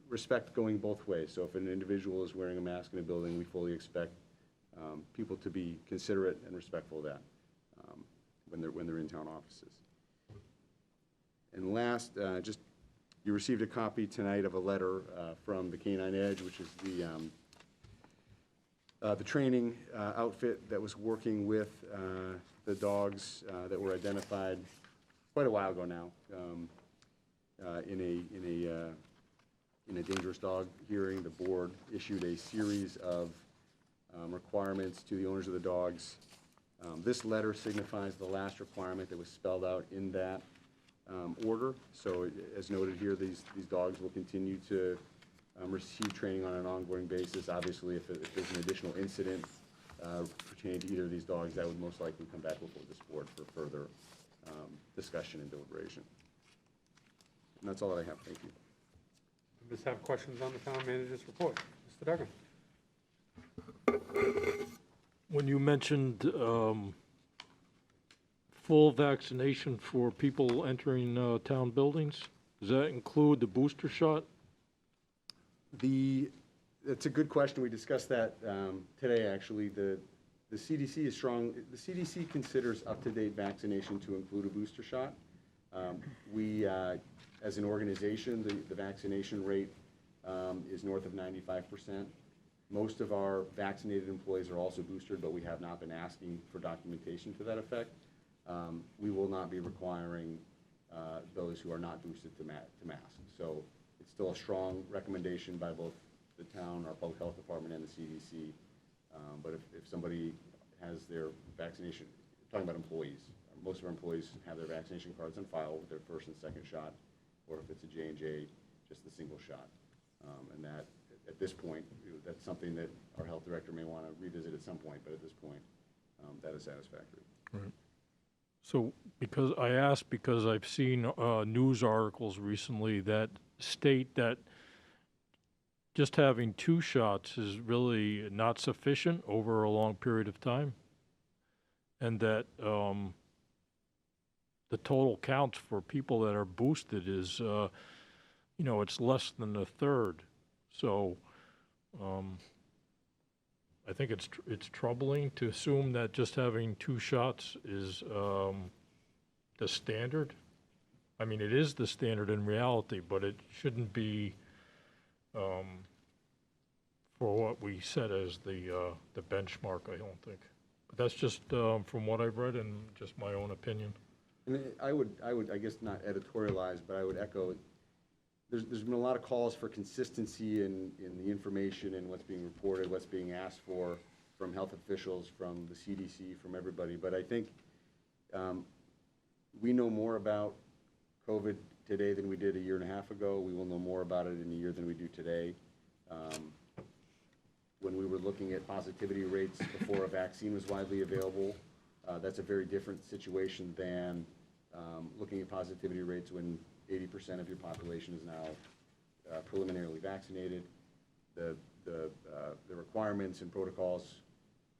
respect going both ways. So if an individual is wearing a mask in a building, we fully expect people to be considerate and respectful of that when they're in town offices. And last, you received a copy tonight of a letter from the Canine Edge, which is the training outfit that was working with the dogs that were identified quite a while ago now in a dangerous dog hearing. The board issued a series of requirements to the owners of the dogs. This letter signifies the last requirement that was spelled out in that order. So as noted here, these dogs will continue to receive training on an ongoing basis. Obviously, if there's an additional incident pertaining to either of these dogs, that would most likely come back before this board for further discussion and deliberation. And that's all that I have. Thank you. Members have questions on the town manager's report. Mr. Duggan. When you mentioned full vaccination for people entering town buildings, does that include the booster shot? That's a good question. We discussed that today, actually. The CDC is strong. The CDC considers up-to-date vaccination to include a booster shot. We, as an organization, the vaccination rate is north of 95%. Most of our vaccinated employees are also boosted, but we have not been asking for documentation to that effect. We will not be requiring those who are not boosted to mask. So it's still a strong recommendation by both the town, our public health department, and the CDC. But if somebody has their vaccination, talking about employees, most of our employees have their vaccination cards on file with their first and second shot, or if it's a J&J, just the single shot. And that, at this point, that's something that our health director may want to revisit at some point, but at this point, that is satisfactory. Right. So I asked because I've seen news articles recently that state that just having 2 shots is really not sufficient over a long period of time, and that the total counts for people that are boosted is, it's less than a third. So I think it's troubling to assume that just having 2 shots is the standard. I mean, it is the standard in reality, but it shouldn't be for what we set as the benchmark, I don't think. But that's just from what I've read and just my own opinion. And I would, I guess, not editorialize, but I would echo, there's been a lot of calls for consistency in the information and what's being reported, what's being asked for from health officials, from the CDC, from everybody. But I think we know more about COVID today than we did a year and a half ago. We will know more about it in a year than we do today. When we were looking at positivity rates before a vaccine was widely available, that's a very different situation than looking at positivity rates when 80% of your population is now preliminarily vaccinated. The requirements and protocols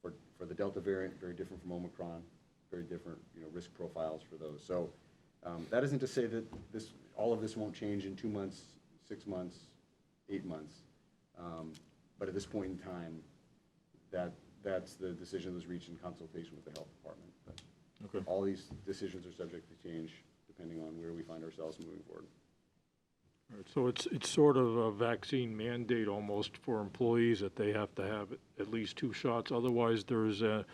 for the Delta variant, very different from Omicron, very different risk profiles for those. So that isn't to say that all of this won't change in 2 months, 6 months, 8 months. But at this point in time, that's the decision that was reached in consultation with the health department. But Okay. all these decisions are subject to change depending on where we find ourselves moving forward. All right, so it's sort of a vaccine mandate almost for employees that they have to have at least 2 shots. Otherwise, there's a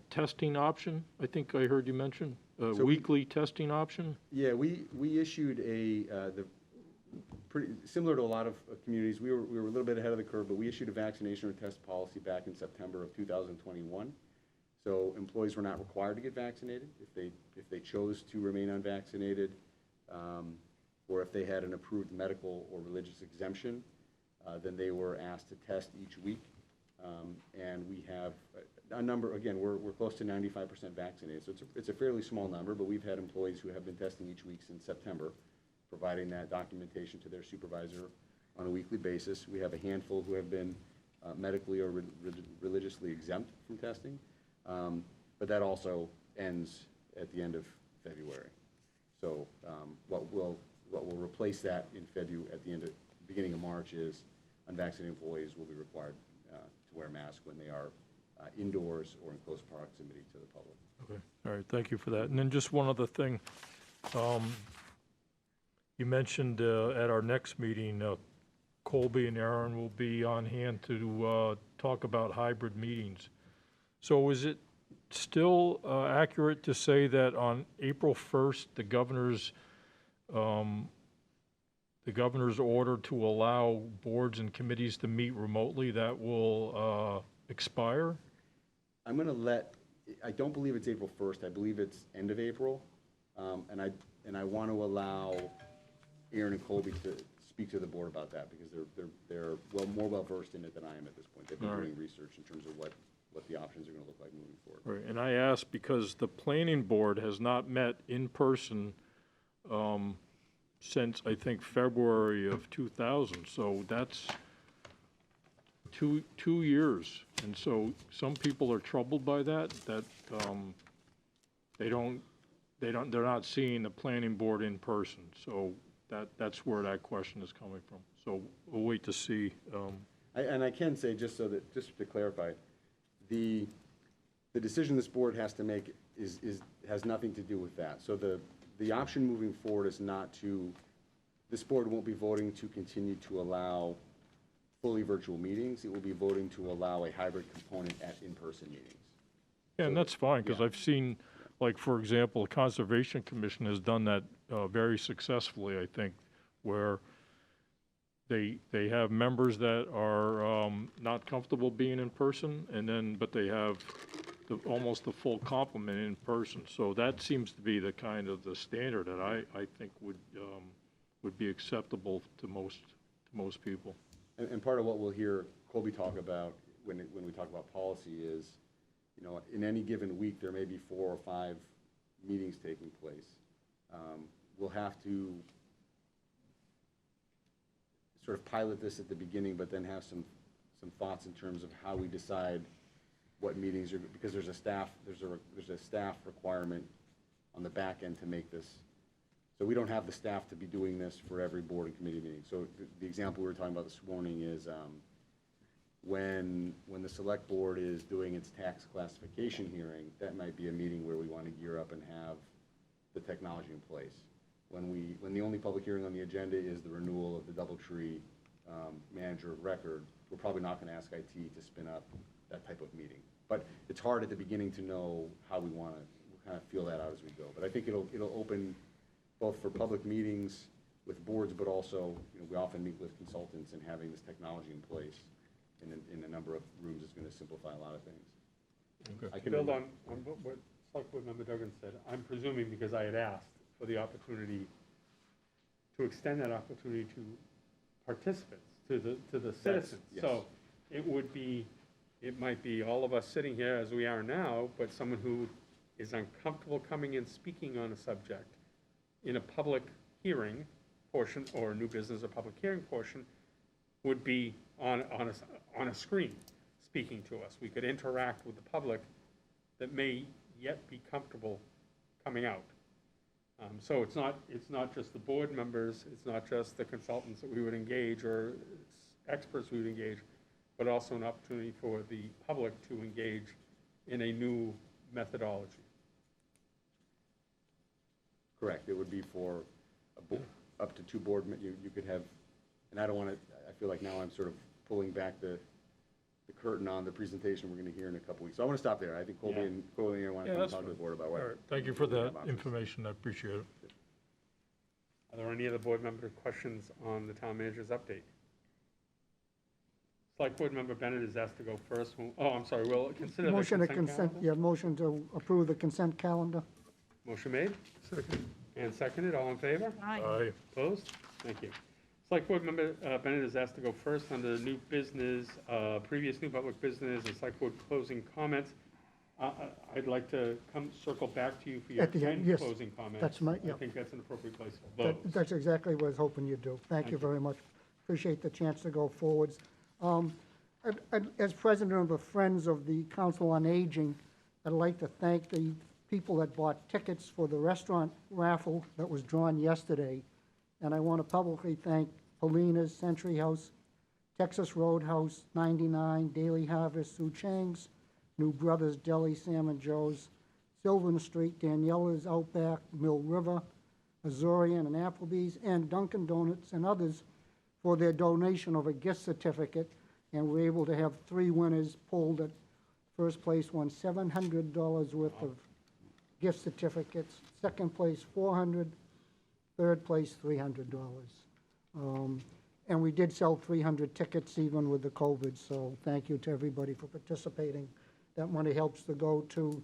testing option, I think I heard you mention, a weekly testing option? Yeah, we issued pretty similar to a lot of communities. We were a little bit ahead of the curve, but we issued a vaccination or test policy back in September of 2021. So employees were not required to get vaccinated if they chose to remain unvaccinated, or if they had an approved medical or religious exemption, then they were asked to test each week. And we have a number, again, we're close to 95% vaccinated, so it's a fairly small number, but we've had employees who have been testing each week since September, providing that documentation to their supervisor on a weekly basis. We have a handful who have been medically or religiously exempt from testing, but that also ends at the end of February. So what will replace that in February at the beginning of March is unvaccinated employees will be required to wear a mask when they are indoors or in close proximity to the public. Okay, all right, thank you for that. And then just one other thing. You mentioned at our next meeting, Colby and Aaron will be on hand to talk about hybrid meetings. So is it still accurate to say that on April 1st, the governor's order to allow boards and committees to meet remotely, that will expire? I'm going to I don't believe it's April 1st. I believe it's end of April. And I want to allow Aaron and Colby to speak to the board about that because they're more well versed in it than I am at this point. They've been doing research in terms of what the options are going to look like moving forward. Right, and I asked because the planning board has not met in person since, I think, February of 2000. So that's two years, And so some people are troubled by that, they're not seeing the planning board in person. So that's where that question is coming from. So we'll wait to see. And I can say, just to clarify, the decision this board has to make has nothing to do with that. So the option moving forward is not to, this board won't be voting to continue to allow fully virtual meetings. It will be voting to allow a hybrid component at in-person meetings. Yeah, and that's fine, because yeah. I've seen, like, for example, the Conservation Commission has done that very successfully, I think, where they have members that are not comfortable being in person, but they have almost the full complement in person. So that seems to be the kind of the standard that I think would be acceptable to most people. And part of what we'll hear Colby talk about when we talk about policy is, in any given week, there may be 4 or 5 meetings taking place. We'll have to sort of pilot this at the beginning, but then have some thoughts in terms of how we decide what meetings are, because there's a staff requirement on the back end to make this. So we don't have the staff to be doing this for every board and committee meeting. So the example we were talking about this morning is when the select board is doing its tax classification hearing, that might be a meeting where we want to gear up and have the technology in place. When the only public hearing on the agenda is the renewal of the DoubleTree manager of record, we're probably not going to ask IT to spin up that type of meeting. But it's hard at the beginning to know how we want to kind of feel that out as we go. But I think it'll open both for public meetings with boards, but also, we often meet with consultants, and having this technology in place in a number of rooms is going to simplify a lot of things. Okay. I can build on what Select Board Member Duggan said. I'm presuming, because I had asked for the opportunity to extend that opportunity to participants, to the citizens. Yes. So it might be all of us sitting here as we are now, but someone who is uncomfortable coming and speaking on a subject in a public hearing portion, or a new business or public hearing portion, would be on a screen speaking to us. We could interact with the public that may yet be comfortable coming out. So it's not just the board members, it's not just the consultants that we would engage or experts we would engage, but also an opportunity for the public to engage in a new methodology. Correct. It would be for up to 2 board, you could have, and I don't want to, I feel like now I'm sort of pulling back the curtain on the presentation we're going to hear in a couple weeks. So I want to stop there. I think Colby and I want to come talk to the board about what. All right, thank you for that information, I appreciate it. Are there any other board member questions on the town manager's update? Select Board Member Bennett is asked to go first. Oh, I'm sorry, we'll consider the Motion to consent consent, calendar. yeah, motion to approve the consent calendar. Motion made? Second. And seconded, all in favor? Aye. Opposed? Thank you. Select Board Member Bennett is asked to go first under new business, previous new public business, and Select Board closing comments. I'd like to circle back to you for your At the end, 10 yes. closing comments. That's my- I yep. think that's an appropriate place for those. That's exactly what I was hoping you'd do. Thank you very much. Appreciate the chance to go forwards. As president of the Friends of the Council on Aging, I'd like to thank the people that bought tickets for the restaurant raffle that was drawn yesterday. And I want to publicly thank Polina's, Century House, Texas Roadhouse, 99, Daily Harvest, Sue Chang's, New Brothers Deli, Sam and Joe's, Sylvan Street, Daniela's, Outback, Mill River, Azorian and Applebee's, and Dunkin' Donuts and others for their donation of a gift certificate. And we're able to have 3 winners pulled. At first place won $700 worth of gift certificates. Second place, $400. Third place, $300. And we did sell 300 tickets even with the COVID, so thank you to everybody for participating. That money helps to go to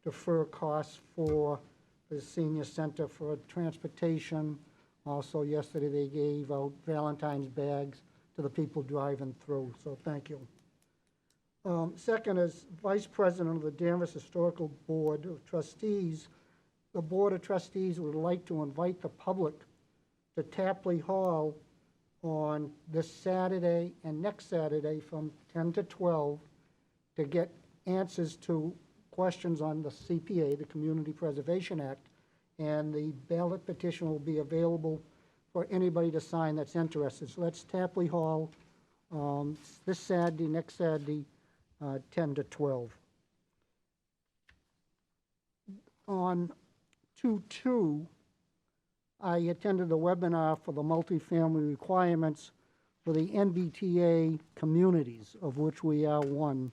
defer costs for the senior center for transportation. Also, yesterday they gave out Valentine's bags to the people driving through, so thank you. Second, as Vice President of the Danvers Historical Board of Trustees, the Board of Trustees would like to invite the public to Tapley Hall on this Saturday and next Saturday from 10 to 12 to get answers to questions on the CPA, the Community Preservation Act, and the ballot petition will be available for anybody to sign that's interested. So that's Tapley Hall, this Saturday, next Saturday, 10 to 12. On 2/2, I attended a webinar for the multifamily requirements for the NBTA communities, of which we are one.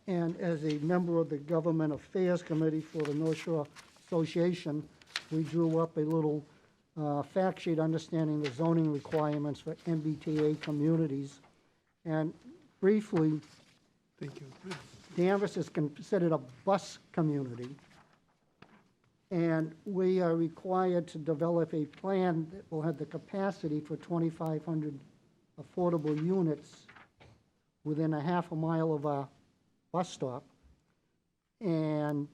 And as a member of the Government Affairs Committee for the North Shore Association, we drew up a little fact sheet understanding the zoning requirements for MBTA communities. And briefly, Thank you. Danvers is considered a bus community, and we are required to develop a plan that will have the capacity for 2,500 affordable units within a half a mile of our bus stop, and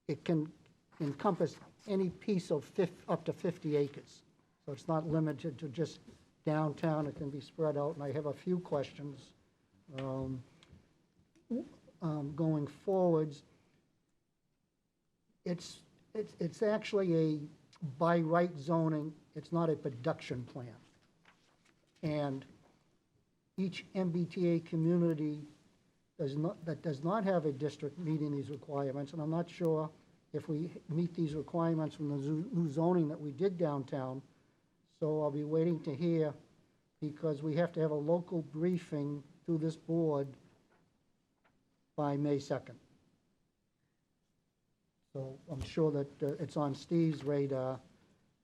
it can encompass any piece of up to 50 acres. So it's not limited to just downtown, it can be spread out, and I have a few questions going forwards. It's actually a by right zoning, it's not a production plan. And each MBTA community that does not have a district meeting these requirements, and I'm not sure if we meet these requirements from the new zoning that we did downtown, so I'll be waiting to hear, because we have to have a local briefing through this board by May 2nd. So I'm sure that it's on Steve's radar,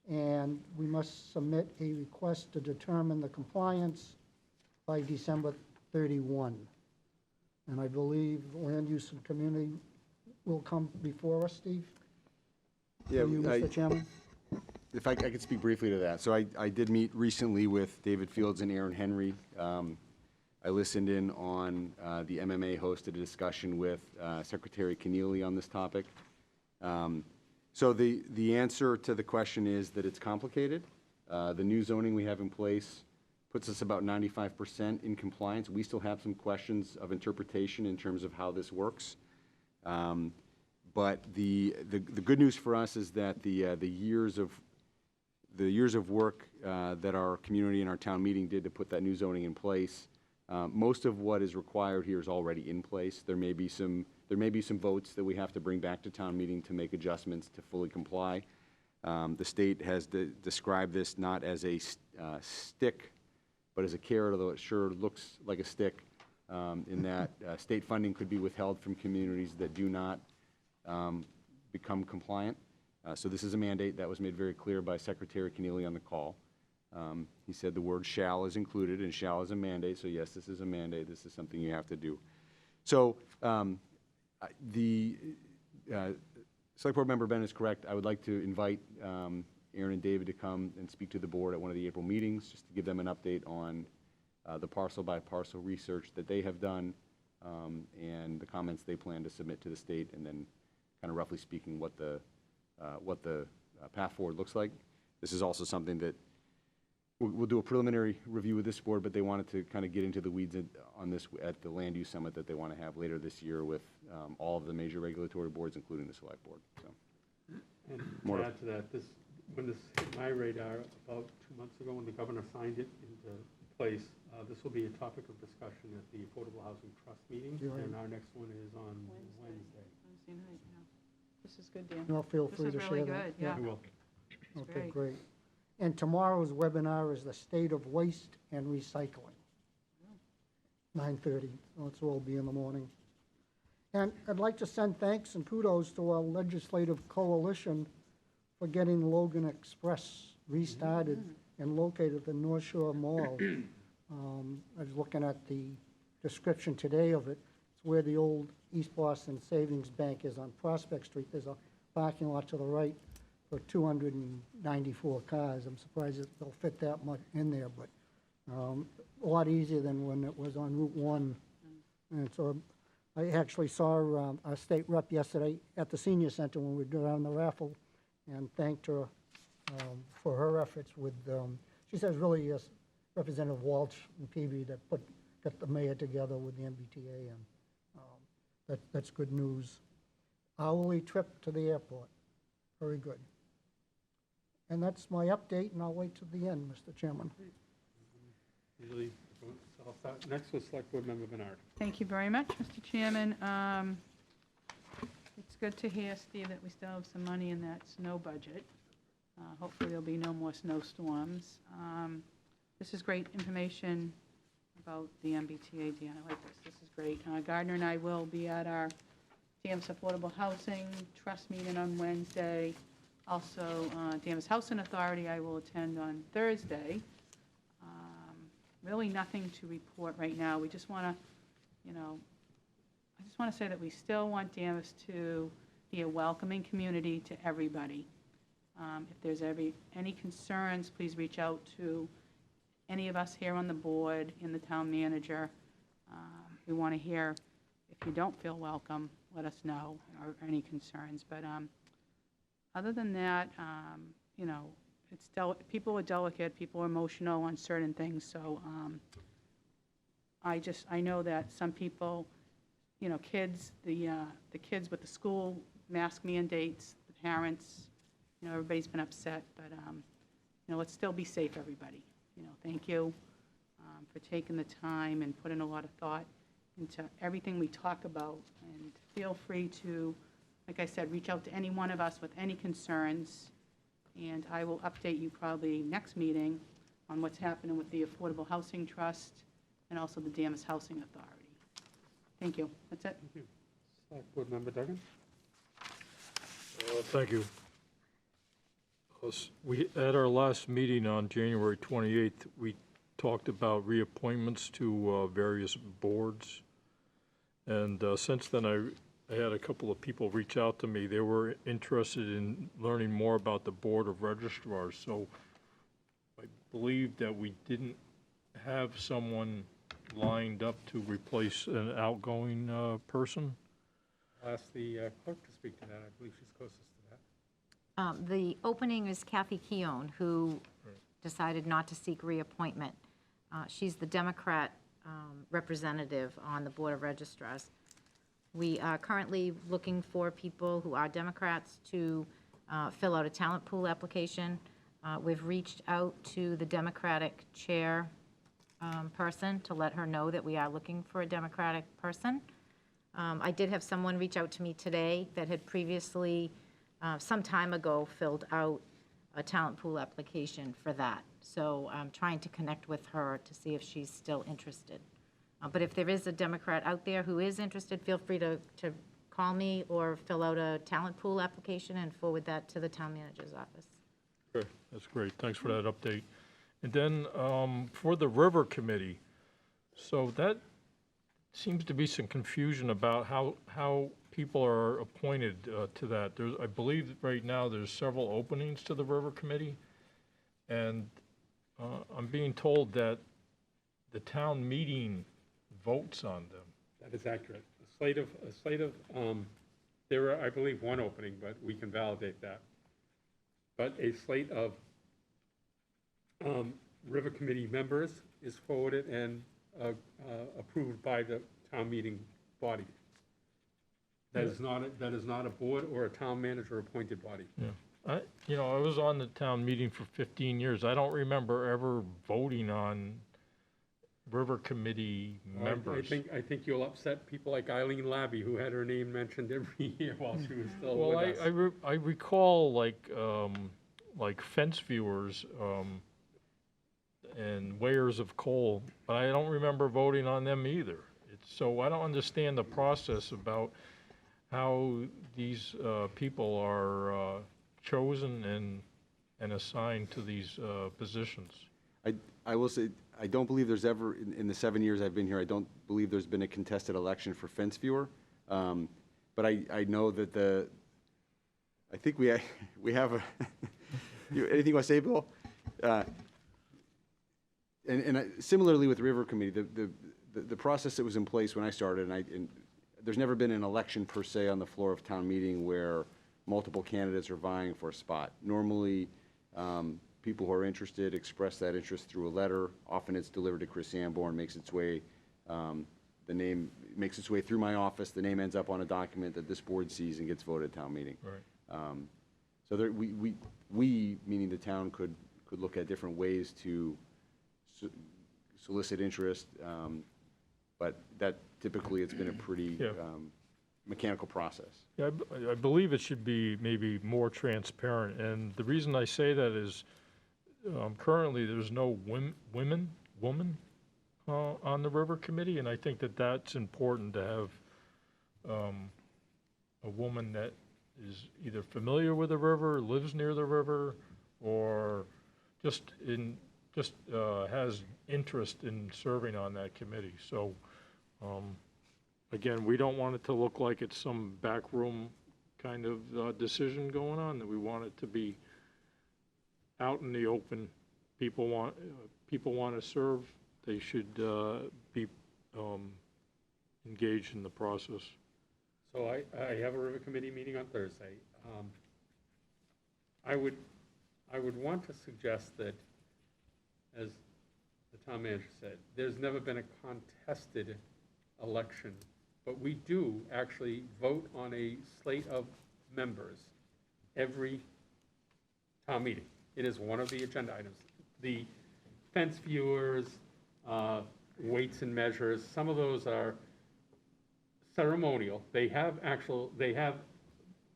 and we must submit a request to determine the compliance by December 31. And I believe Land Use and Community will come before us, Steve? Yeah, Through you, Mr. Chairman? If I could speak briefly to that. So I did meet recently with David Fields and Aaron Henry. I listened in on the MMA hosted a discussion with Secretary Keneally on this topic. So the answer to the question is that it's complicated. The new zoning we have in place puts us about 95% in compliance. We still have some questions of interpretation in terms of how this works. But the good news for us is that the years of work that our community and our town meeting did to put that new zoning in place, most of what is required here is already in place. There may be some votes that we have to bring back to town meeting to make adjustments to fully comply. The state has described this not as a stick, but as a carrot, although it sure looks like a stick, in that state funding could be withheld from communities that do not become compliant. So this is a mandate that was made very clear by Secretary Keneally on the call. He said the word shall is included, and shall is a mandate, so yes, this is a mandate, this is something you have to do. So the Select Board Member Ben is correct. I would like to invite Aaron and David to come and speak to the board at one of the April meetings, just to give them an update on the parcel-by-parcel research that they have done, and the comments they plan to submit to the state, and then kind of roughly speaking what the path forward looks like. This is also something that we'll do a preliminary review with this board, but they wanted to kind of get into the weeds on this at the Land Use Summit that they want to have later this year with all of the major regulatory boards, including the Select Board. So, And More to to- add to that, when this hit my radar about 2 months ago, when the governor signed it into place, this will be a topic of discussion at the Affordable Housing Trust meeting, Yeah. and our next one is on Wednesday. Wednesday night, yeah. This is good, Dan. No, feel This free is to really share that. good, yeah. We will. Okay, great. great. And tomorrow's webinar is the state of waste and recycling. 9:30, so it's all be in the morning. And I'd like to send thanks and kudos to our legislative coalition for getting Logan Express restarted and located at the North Shore Mall. I was looking at the description today of it. It's where the old East Boston Savings Bank is on Prospect Street. There's a parking lot to the right for 294 cars. I'm surprised that they'll fit that much in there, but a lot easier than when it was on Route 1. And so I actually saw our state rep yesterday at the senior center when we did around the raffle, and thanked her for her efforts with, she says really Representative Walsh and Peavy that put got the mayor together with the MBTA, and that's good news. Hourly trip to the airport, very good. And that's my update, and I'll wait till the end, Mr. Chairman. Usually, so next was Select Board Member Bernard. Thank you very much, Mr. Chairman. It's good to hear, Steve, that we still have some money in that snow budget. Hopefully, there'll be no more snowstorms. This is great information about the MBTA, Dan. I like this. This is great. Gardner and I will be at our Danvers Affordable Housing Trust meeting on Wednesday. Also, Danvers Housing Authority, I will attend on Thursday. Really nothing to report right now. We just want to, I just want to say that we still want Danvers to be a welcoming community to everybody. If there's any concerns, please reach out to any of us here on the board and the town manager. We want to hear, if you don't feel welcome, let us know, or any concerns. But other than that, people are delicate, people are emotional on certain things, so I know that some people, kids, the kids with the school mask mandates, the parents, everybody's been upset, but, let's still be safe, everybody. Thank you for taking the time and putting a lot of thought into everything we talk about, and feel free to, like I said, reach out to any one of us with any concerns, and I will update you probably next meeting on what's happening with the Affordable Housing Trust and also the Danvers Housing Authority. Thank you. That's it. Thank you. Select Board Member Duggan? Thank you. At our last meeting on January 28th, we talked about reappointments to various boards. And since then, I had a couple of people reach out to me. They were interested in learning more about the Board of Registrars. So I believe that we didn't have someone lined up to replace an outgoing person. I'll ask the clerk to speak to that. I believe she's closest to that. The opening is Kathy Keown, who decided not to seek reappointment. She's the Democrat representative on the Board of Registrars. We are currently looking for people who are Democrats to fill out a talent pool application. We've reached out to the Democratic chair person to let her know that we are looking for a Democratic person. I did have someone reach out to me today that had previously, some time ago, filled out a talent pool application for that. So I'm trying to connect with her to see if she's still interested. But if there is a Democrat out there who is interested, feel free to call me or fill out a talent pool application and forward that to the town manager's office. Okay, that's great. Thanks for that update. And then for the River Committee, so that seems to be some confusion about how people are appointed to that. I believe right now there's several openings to the River Committee, and I'm being told that the town meeting votes on them. That is accurate. A slate of, there are, I believe, one opening, but we can validate that. But a slate of River Committee members is forwarded and approved by the town meeting body. That is not a board or a town manager appointed body. Yeah. I was on the town meeting for 15 years. I don't remember ever voting on River Committee members. I think you'll upset people like Eileen Labby, who had her name mentioned every year while she was still Well, with us. I recall like fence viewers and weighers of coal, but I don't remember voting on them either. So I don't understand the process about how these people are chosen and assigned to these positions. I will say, I don't believe there's ever, in the 7 years I've been here, I don't believe there's been a contested election for fence viewer. But I know that I think we have a, anything you want to say, Bill? And similarly with the River Committee, the process that was in place when I started, and there's never been an election per se on the floor of town meeting where multiple candidates are vying for a spot. Normally, people who are interested express that interest through a letter. Often it's delivered to Chris Sanborn, makes its way The name makes its way through my office, the name ends up on a document that this board sees and gets voted at town meeting. Right. So there, we, meaning the town, could look at different ways to solicit interest, but that typically, it's been a pretty Yeah. mechanical process. Yeah, I believe it should be maybe more transparent, and the reason I say that is currently there's no woman on the river committee, and I think that that's important to have a woman that is either familiar with the river, lives near the river, or just has interest in serving on that committee. So, again, we don't want it to look like it's some backroom kind of decision going on, that we want it to be out in the open. People want to serve, they should be engaged in the process. So I have a river committee meeting on Thursday. I would want to suggest that, as the town manager said, there's never been a contested election, but we do actually vote on a slate of members every town meeting. It is one of the agenda items. The fence viewers, weights and measures, some of those are ceremonial. They have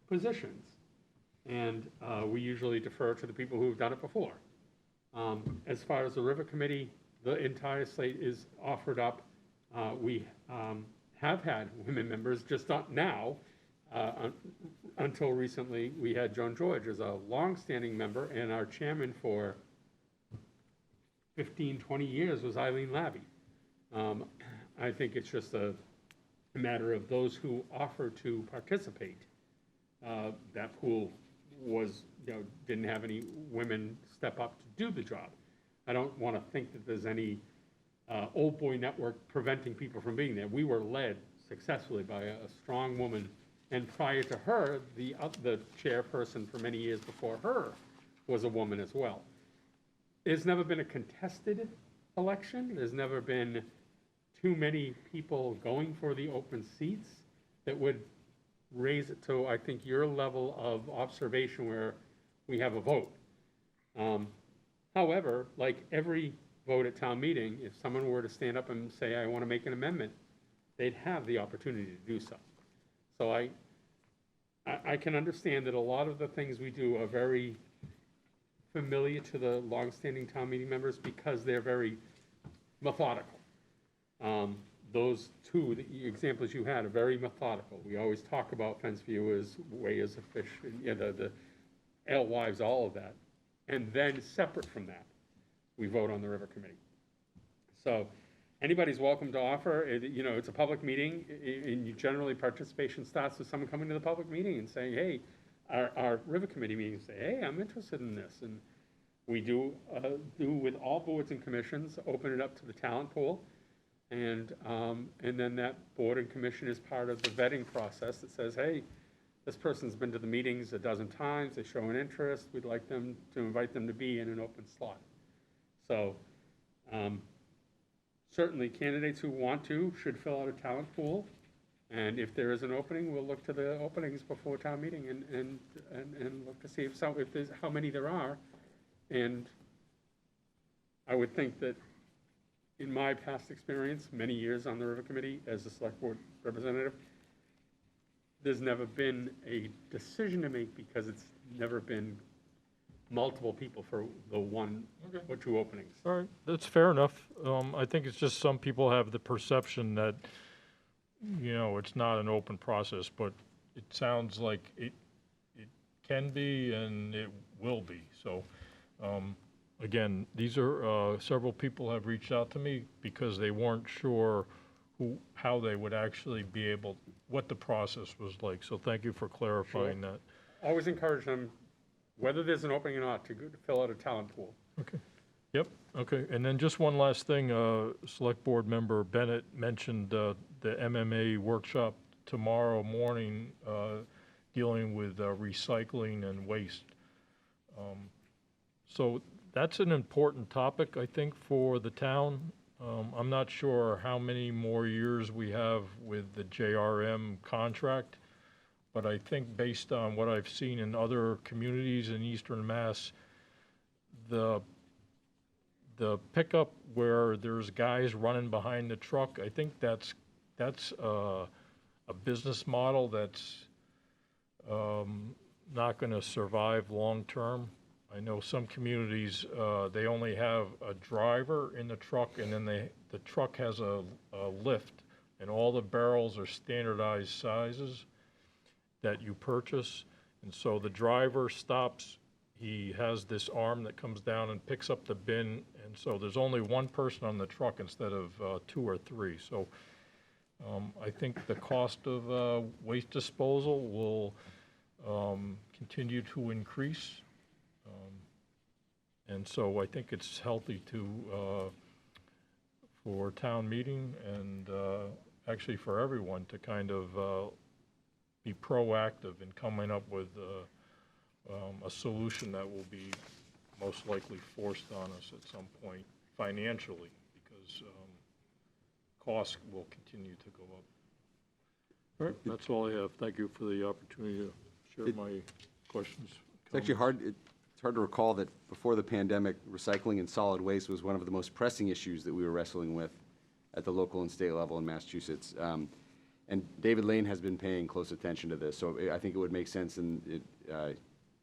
positions, and we usually defer to the people who've done it before. As far as the river committee, the entire slate is offered up. We have had women members, just not now. Until recently, we had Joan George as a longstanding member, and our chairman for 15, 20 years was Eileen Labby. I think it's just a matter of those who offer to participate. That pool was, didn't have any women step up to do the job. I don't want to think that there's any old boy network preventing people from being there. We were led successfully by a strong woman, and prior to her, the chairperson for many years before her was a woman as well. There's never been a contested election. There's never been too many people going for the open seats that would raise it to, I think, your level of observation where we have a vote. However, like every vote at town meeting, if someone were to stand up and say, I want to make an amendment, they'd have the opportunity to do so. So I can understand that a lot of the things we do are very familiar to the longstanding town meeting members because they're very methodical. Those two examples you had are very methodical. We always talk about fence viewers, weighers of fish, the alewives, all of that. And then separate from that, we vote on the river committee. So anybody's welcome to offer. It's a public meeting, and generally participation starts with someone coming to the public meeting and saying, hey, our river committee meetings say, hey, I'm interested in this. And we do with all boards and commissions, open it up to the talent pool. And then that board and commission is part of the vetting process that says, hey, this person's been to the meetings a dozen times, they show an interest, we'd like them to invite them to be in an open slot. So certainly candidates who want to should fill out a talent pool. And if there is an opening, we'll look to the openings before town meeting and look to see if there's how many there are. And I would think that in my past experience, many years on the river committee as a select board representative, there's never been a decision to make because it's never been multiple people for the one or two openings. All right, that's fair enough. I think it's just some people have the perception that, it's not an open process, but it sounds like it can be and it will be. So, again, these are, several people have reached out to me because they weren't sure how they would actually be able, what the process was like. So thank you for clarifying that. Always encourage them, whether there's an opening or not, to fill out a talent pool. Okay. Yep, okay. And then just one last thing, Select Board Member Bennett mentioned the MMA workshop tomorrow morning dealing with recycling and waste. So that's an important topic, I think, for the town. I'm not sure how many more years we have with the JRM contract, but I think based on what I've seen in other communities in Eastern Mass, the pickup where there's guys running behind the truck, I think that's a business model that's not going to survive long-term. I know some communities, they only have a driver in the truck, and then the truck has a lift, and all the barrels are standardized sizes that you purchase. And so the driver stops, he has this arm that comes down and picks up the bin, and so there's only one person on the truck instead of 2 or 3. So I think the cost of waste disposal will continue to increase. And so I think it's healthy to, for town meeting and actually for everyone to kind of be proactive in coming up with a solution that will be most likely forced on us at some point financially, because costs will continue to go up. All right, that's all I have. Thank you for the opportunity to share my questions. It's actually hard, it's hard to recall that before the pandemic, recycling and solid waste was one of the most pressing issues that we were wrestling with at the local and state level in Massachusetts. And David Lane has been paying close attention to this, so I think it would make sense in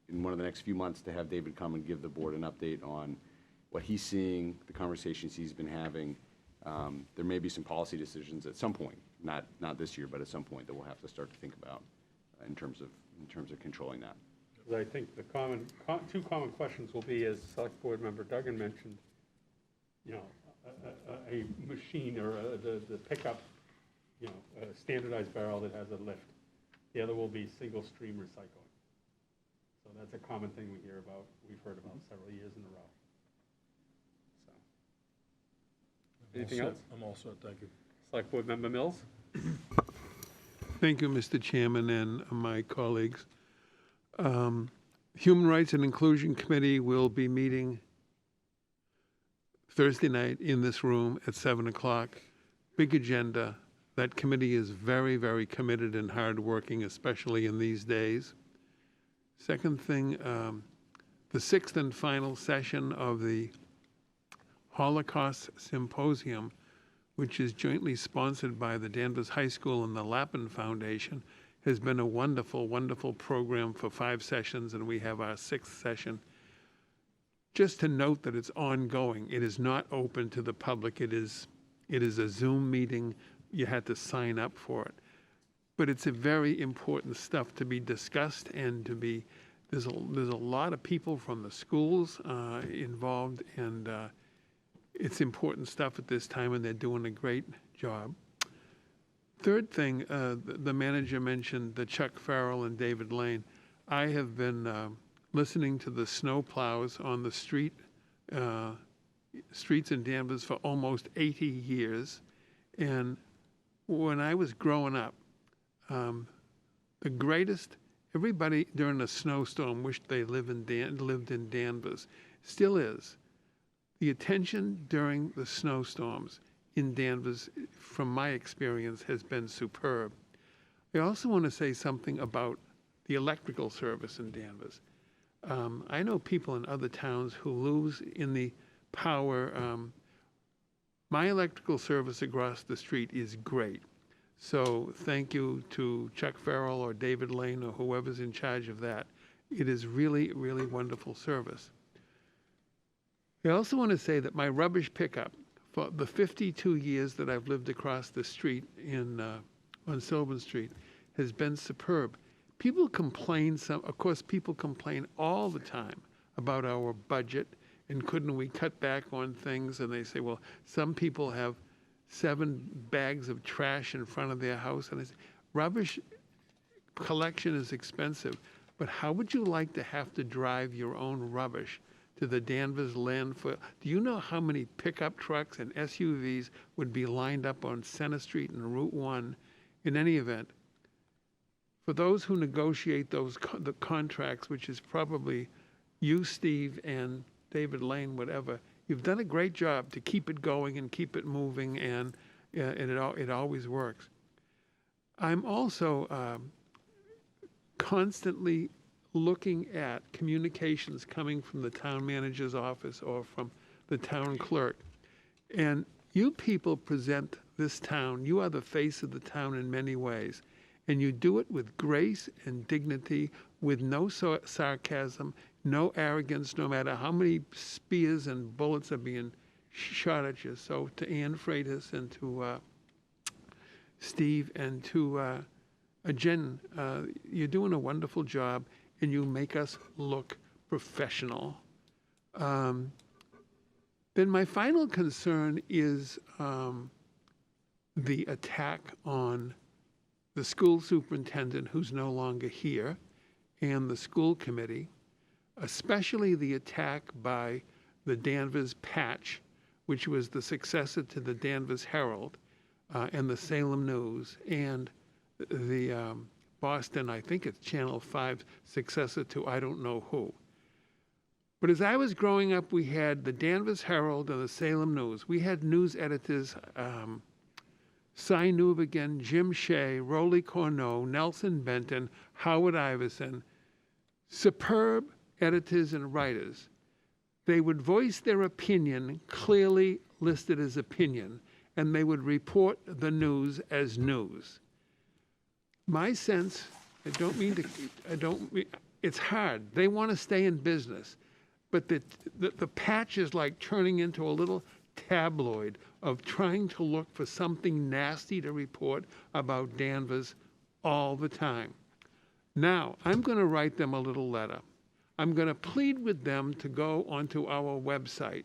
one of the next few months to have David come and give the board an update on what he's seeing, the conversations he's been having. There may be some policy decisions at some point, not this year, but at some point that we'll have to start to think about in terms of controlling that. I think the two common questions will be, as Select Board Member Duggan mentioned, you know, a machine or the pickup, you know, a standardized barrel that has a lift. The other will be single stream recycling. So that's a common thing we hear about, we've heard about several years in a row. So. Anything else? I'm all set, thank you. Select Board Member Mills? Thank you, Mr. Chairman and my colleagues. Human Rights and Inclusion Committee will be meeting Thursday night in this room at 7 o'clock. Big agenda. That committee is very, very committed and hardworking, especially in these days. Second thing, the 6th and final session of the Holocaust Symposium, which is jointly sponsored by the Danvers High School and the Lappin Foundation, has been a wonderful, wonderful program for 5 sessions, and we have our 6th session. Just to note that it's ongoing. It is not open to the public. It is a Zoom meeting. You had to sign up for it. But it's a very important stuff to be discussed and to be, there's a lot of people from the schools involved, and it's important stuff at this time, and they're doing a great job. Third thing, the manager mentioned the Chuck Farrell and David Lane. I have been listening to the snow plows on the streets in Danvers for almost 80 years. And when I was growing up, everybody during a snowstorm wished they lived in Danvers. Still is. The attention during the snowstorms in Danvers, from my experience, has been superb. I also want to say something about the electrical service in Danvers. I know people in other towns who lose in the power. My electrical service across the street is great. So thank you to Chuck Farrell or David Lane or whoever's in charge of that. It is really, really wonderful service. I also want to say that my rubbish pickup, for the 52 years that I've lived across the street on Sylvan Street, has been superb. People complain, of course, people complain all the time about our budget and couldn't we cut back on things? And they say, well, some people have 7 bags of trash in front of their house. And I say, rubbish collection is expensive, but how would you like to have to drive your own rubbish to the Danvers landfill? Do you know how many pickup trucks and SUVs would be lined up on Center Street and Route 1? In any event, for those who negotiate the contracts, which is probably you, Steve, and David Lane, whatever, you've done a great job to keep it going and keep it moving, and it always works. I'm also constantly looking at communications coming from the town manager's office or from the town clerk. And you people present this town, you are the face of the town in many ways. And you do it with grace and dignity, with no sarcasm, no arrogance, no matter how many spears and bullets are being shot at you. So to Ann Freitas and to Steve and to Jen, you're doing a wonderful job, and you make us look professional. Then my final concern is the attack on the school superintendent, who's no longer here, and the school committee, especially the attack by the Danvers Patch, which was the successor to the Danvers Herald and the Salem News, and the Boston, I think it's Channel 5, successor to I don't know who. But as I was growing up, we had the Danvers Herald and the Salem News. We had news editors, Cy Newbegin, Jim Shea, Rolly Corneau, Nelson Benton, Howard Iverson, superb editors and writers. They would voice their opinion, clearly listed as opinion, and they would report the news as news. My sense, it's hard. They want to stay in business. But the Patch is like turning into a little tabloid of trying to look for something nasty to report about Danvers all the time. Now, I'm going to write them a little letter. I'm going to plead with them to go onto our website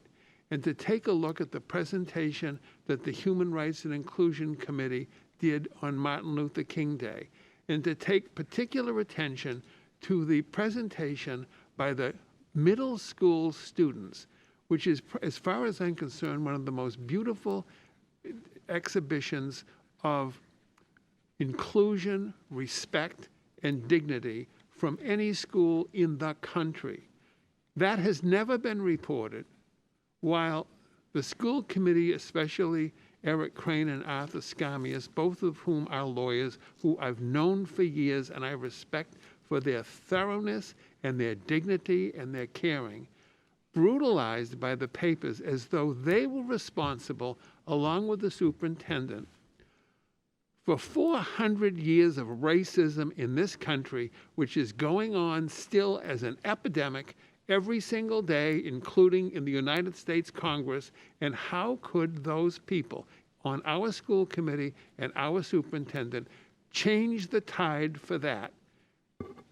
and to take a look at the presentation that the Human Rights and Inclusion Committee did on Martin Luther King Day, and to take particular attention to the presentation by the middle school students, which is, as far as I'm concerned, one of the most beautiful exhibitions of inclusion, respect, and dignity from any school in the country. That has never been reported, while the school committee, especially Eric Crane and Arthur Scamius, both of whom are lawyers who I've known for years and I respect for their thoroughness and their dignity and their caring, brutalized by the papers as though they were responsible, along with the superintendent, for 400 years of racism in this country, which is going on still as an epidemic every single day, including in the United States Congress. And how could those people on our school committee and our superintendent change the tide for that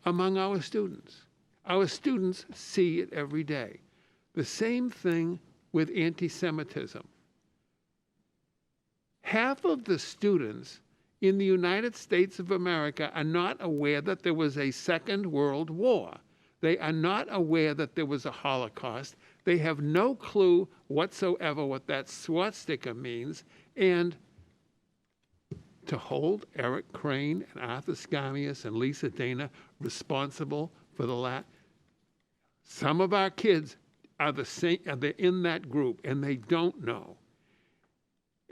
among our students? Our students see it every day. The same thing with anti-Semitism. Half of the students in the United States of America are not aware that there was a Second World War. They are not aware that there was a Holocaust. They have no clue whatsoever what that swastika means. And to hold Eric Crane and Arthur Scamius and Lisa Dana responsible for the some of our kids are the same, they're in that group, and they don't know.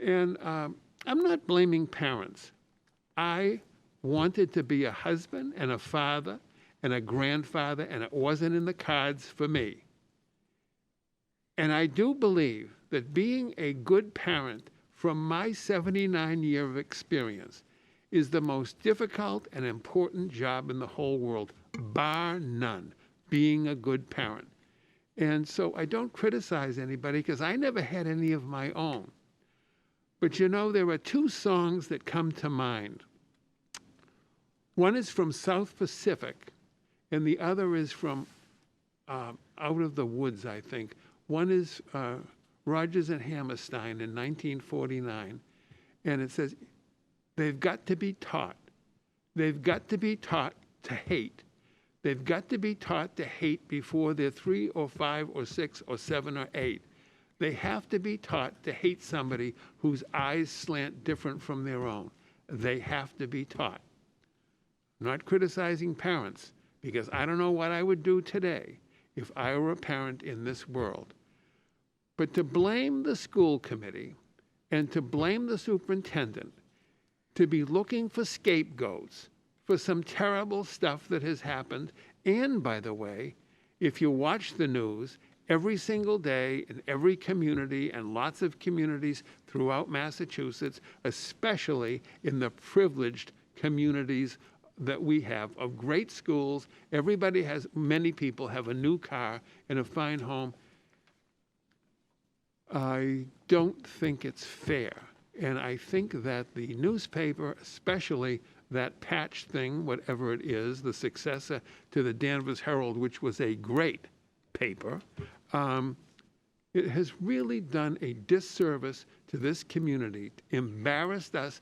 And I'm not blaming parents. I wanted to be a husband and a father and a grandfather, and it wasn't in the cards for me. And I do believe that being a good parent, from my 79-year of experience, is the most difficult and important job in the whole world, bar none, being a good parent. And so I don't criticize anybody because I never had any of my own. But you know, there are two songs that come to mind. One is from South Pacific, and the other is from Out of the Woods, I think. One is Rodgers and Hammerstein in 1949, and it says, they've got to be taught. They've got to be taught to hate. They've got to be taught to hate before they're 3 or 5 or 6 or 7 or 8. They have to be taught to hate somebody whose eyes slant different from their own. They have to be taught. I'm not criticizing parents, because I don't know what I would do today if I were a parent in this world. But to blame the school committee and to blame the superintendent, to be looking for scapegoats for some terrible stuff that has happened, and by the way, if you watch the news, every single day in every community and lots of communities throughout Massachusetts, especially in the privileged communities that we have of great schools, many people have a new car and a fine home. I don't think it's fair. And I think that the newspaper, especially that Patch thing, whatever it is, the successor to the Danvers Herald, which was a great paper, it has really done a disservice to this community, embarrassed us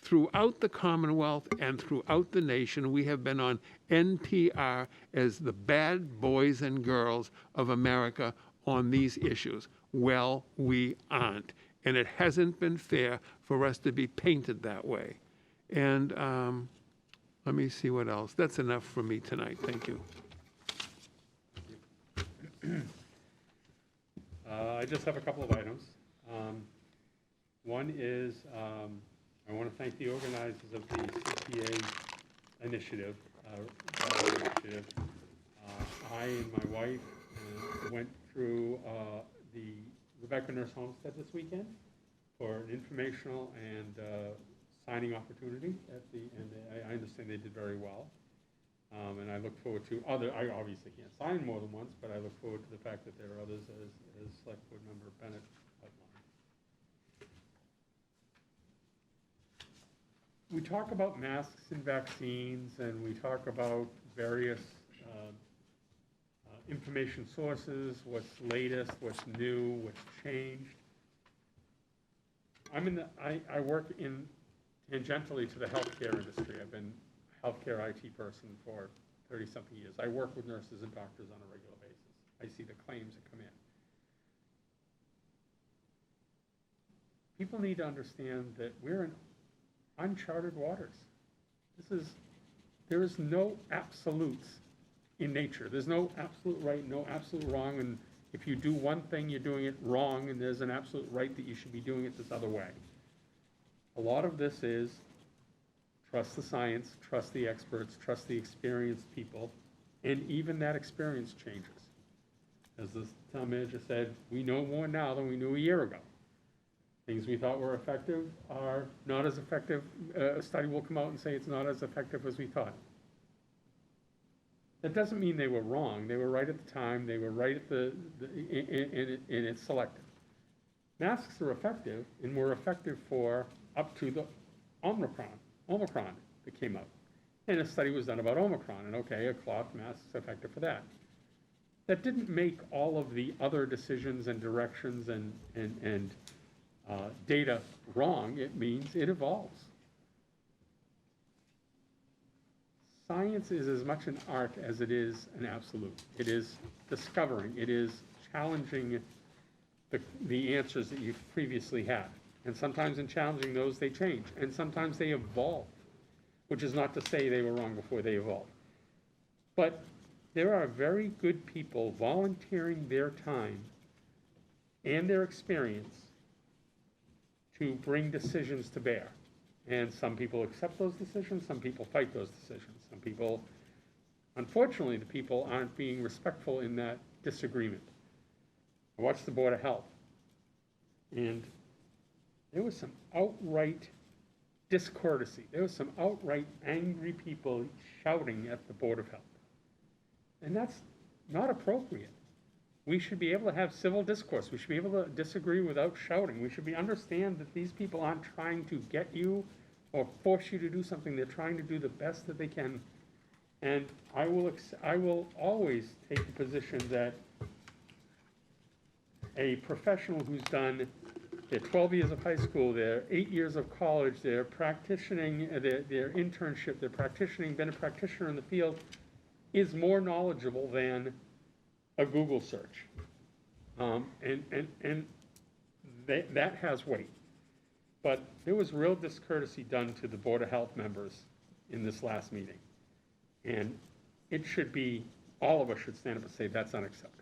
throughout the Commonwealth and throughout the nation. We have been on NPR as the bad boys and girls of America on these issues. Well, we aren't. And it hasn't been fair for us to be painted that way. And let me see what else. That's enough for me tonight. Thank you. I just have a couple of items. One is, I want to thank the organizers of the CPA initiative. I and my wife went through the Rebecca Nurse Homestead this weekend for an informational and signing opportunity and I understand they did very well. And I look forward to I obviously can't sign more than once, but I look forward to the fact that there are others, as Select Board Member Bennett outlined. We talk about masks and vaccines, and we talk about various information sources, what's latest, what's new, what's changed. I work tangentially to the healthcare industry. I've been a healthcare IT person for 30-something years. I work with nurses and doctors on a regular basis. I see the claims that come in. People need to understand that we're in uncharted waters. There is no absolutes in nature. There's no absolute right, no absolute wrong, and if you do one thing, you're doing it wrong, and there's an absolute right that you should be doing it this other way. A lot of this is trust the science, trust the experts, trust the experienced people, and even that experience changes. As the town manager said, we know more now than we knew a year ago. Things we thought were effective are not as effective. A study will come out and say it's not as effective as we thought. That doesn't mean they were wrong. They were right at the time. They were right at and it's selective. Masks are effective, and were effective for up to the Omicron that came out. And a study was done about Omicron, and okay, a cloth mask is effective for that. That didn't make all of the other decisions and directions and data wrong. It means it evolves. Science is as much an art as it is an absolute. It is discovering, it is challenging the answers that you've previously had. And sometimes in challenging those, they change. And sometimes they evolve, which is not to say they were wrong before they evolved. But there are very good people volunteering their time and their experience to bring decisions to bear. And some people accept those decisions, some people fight those decisions. Some people, unfortunately, the people aren't being respectful in that disagreement. I watched the Board of Health, and there was some outright discourtesy. There was some outright angry people shouting at the Board of Health. And that's not appropriate. We should be able to have civil discourse. We should be able to disagree without shouting. We should understand that these people aren't trying to get you or force you to do something. They're trying to do the best that they can. And I will always take the position that a professional who's done their 12 years of high school, their 8 years of college, their practicing, their internship, their practicing, been a practitioner in the field, is more knowledgeable than a Google search. That has weight. But there was real discourtesy done to the Board of Health members in this last meeting. And it should be, all of us should stand up and say that's unacceptable.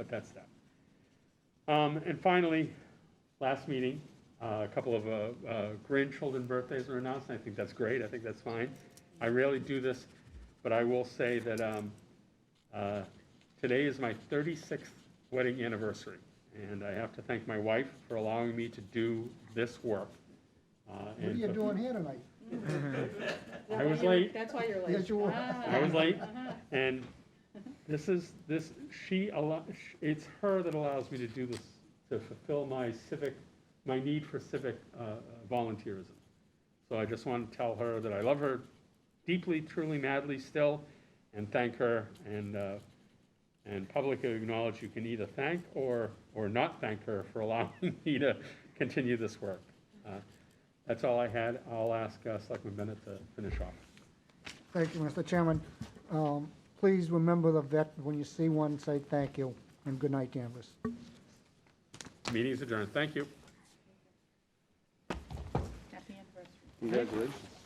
but that's that. And finally, last meeting, a couple of grandchildren birthdays were announced, and I think that's great, I think that's fine. I rarely do this, but I will say that today is my 36th wedding anniversary, and I have to thank my wife for allowing me to do this work. What are you doing here tonight? I was late. That's why you're late. Yes, you were. I was late, and it's her that allows me to do this, to fulfill my need for civic volunteerism. So I just want to tell her that I love her deeply, truly, madly still, and thank her, and publicly acknowledge you can either thank or not thank her for allowing me to continue this work. That's all I had. I'll ask Selectman Bennett to finish off. Thank you, Mr. Chairman. Please remember the vet, when you see one, say thank you, and good night, Danvers. Meeting is adjourned. Thank you. Happy anniversary. Congratulations.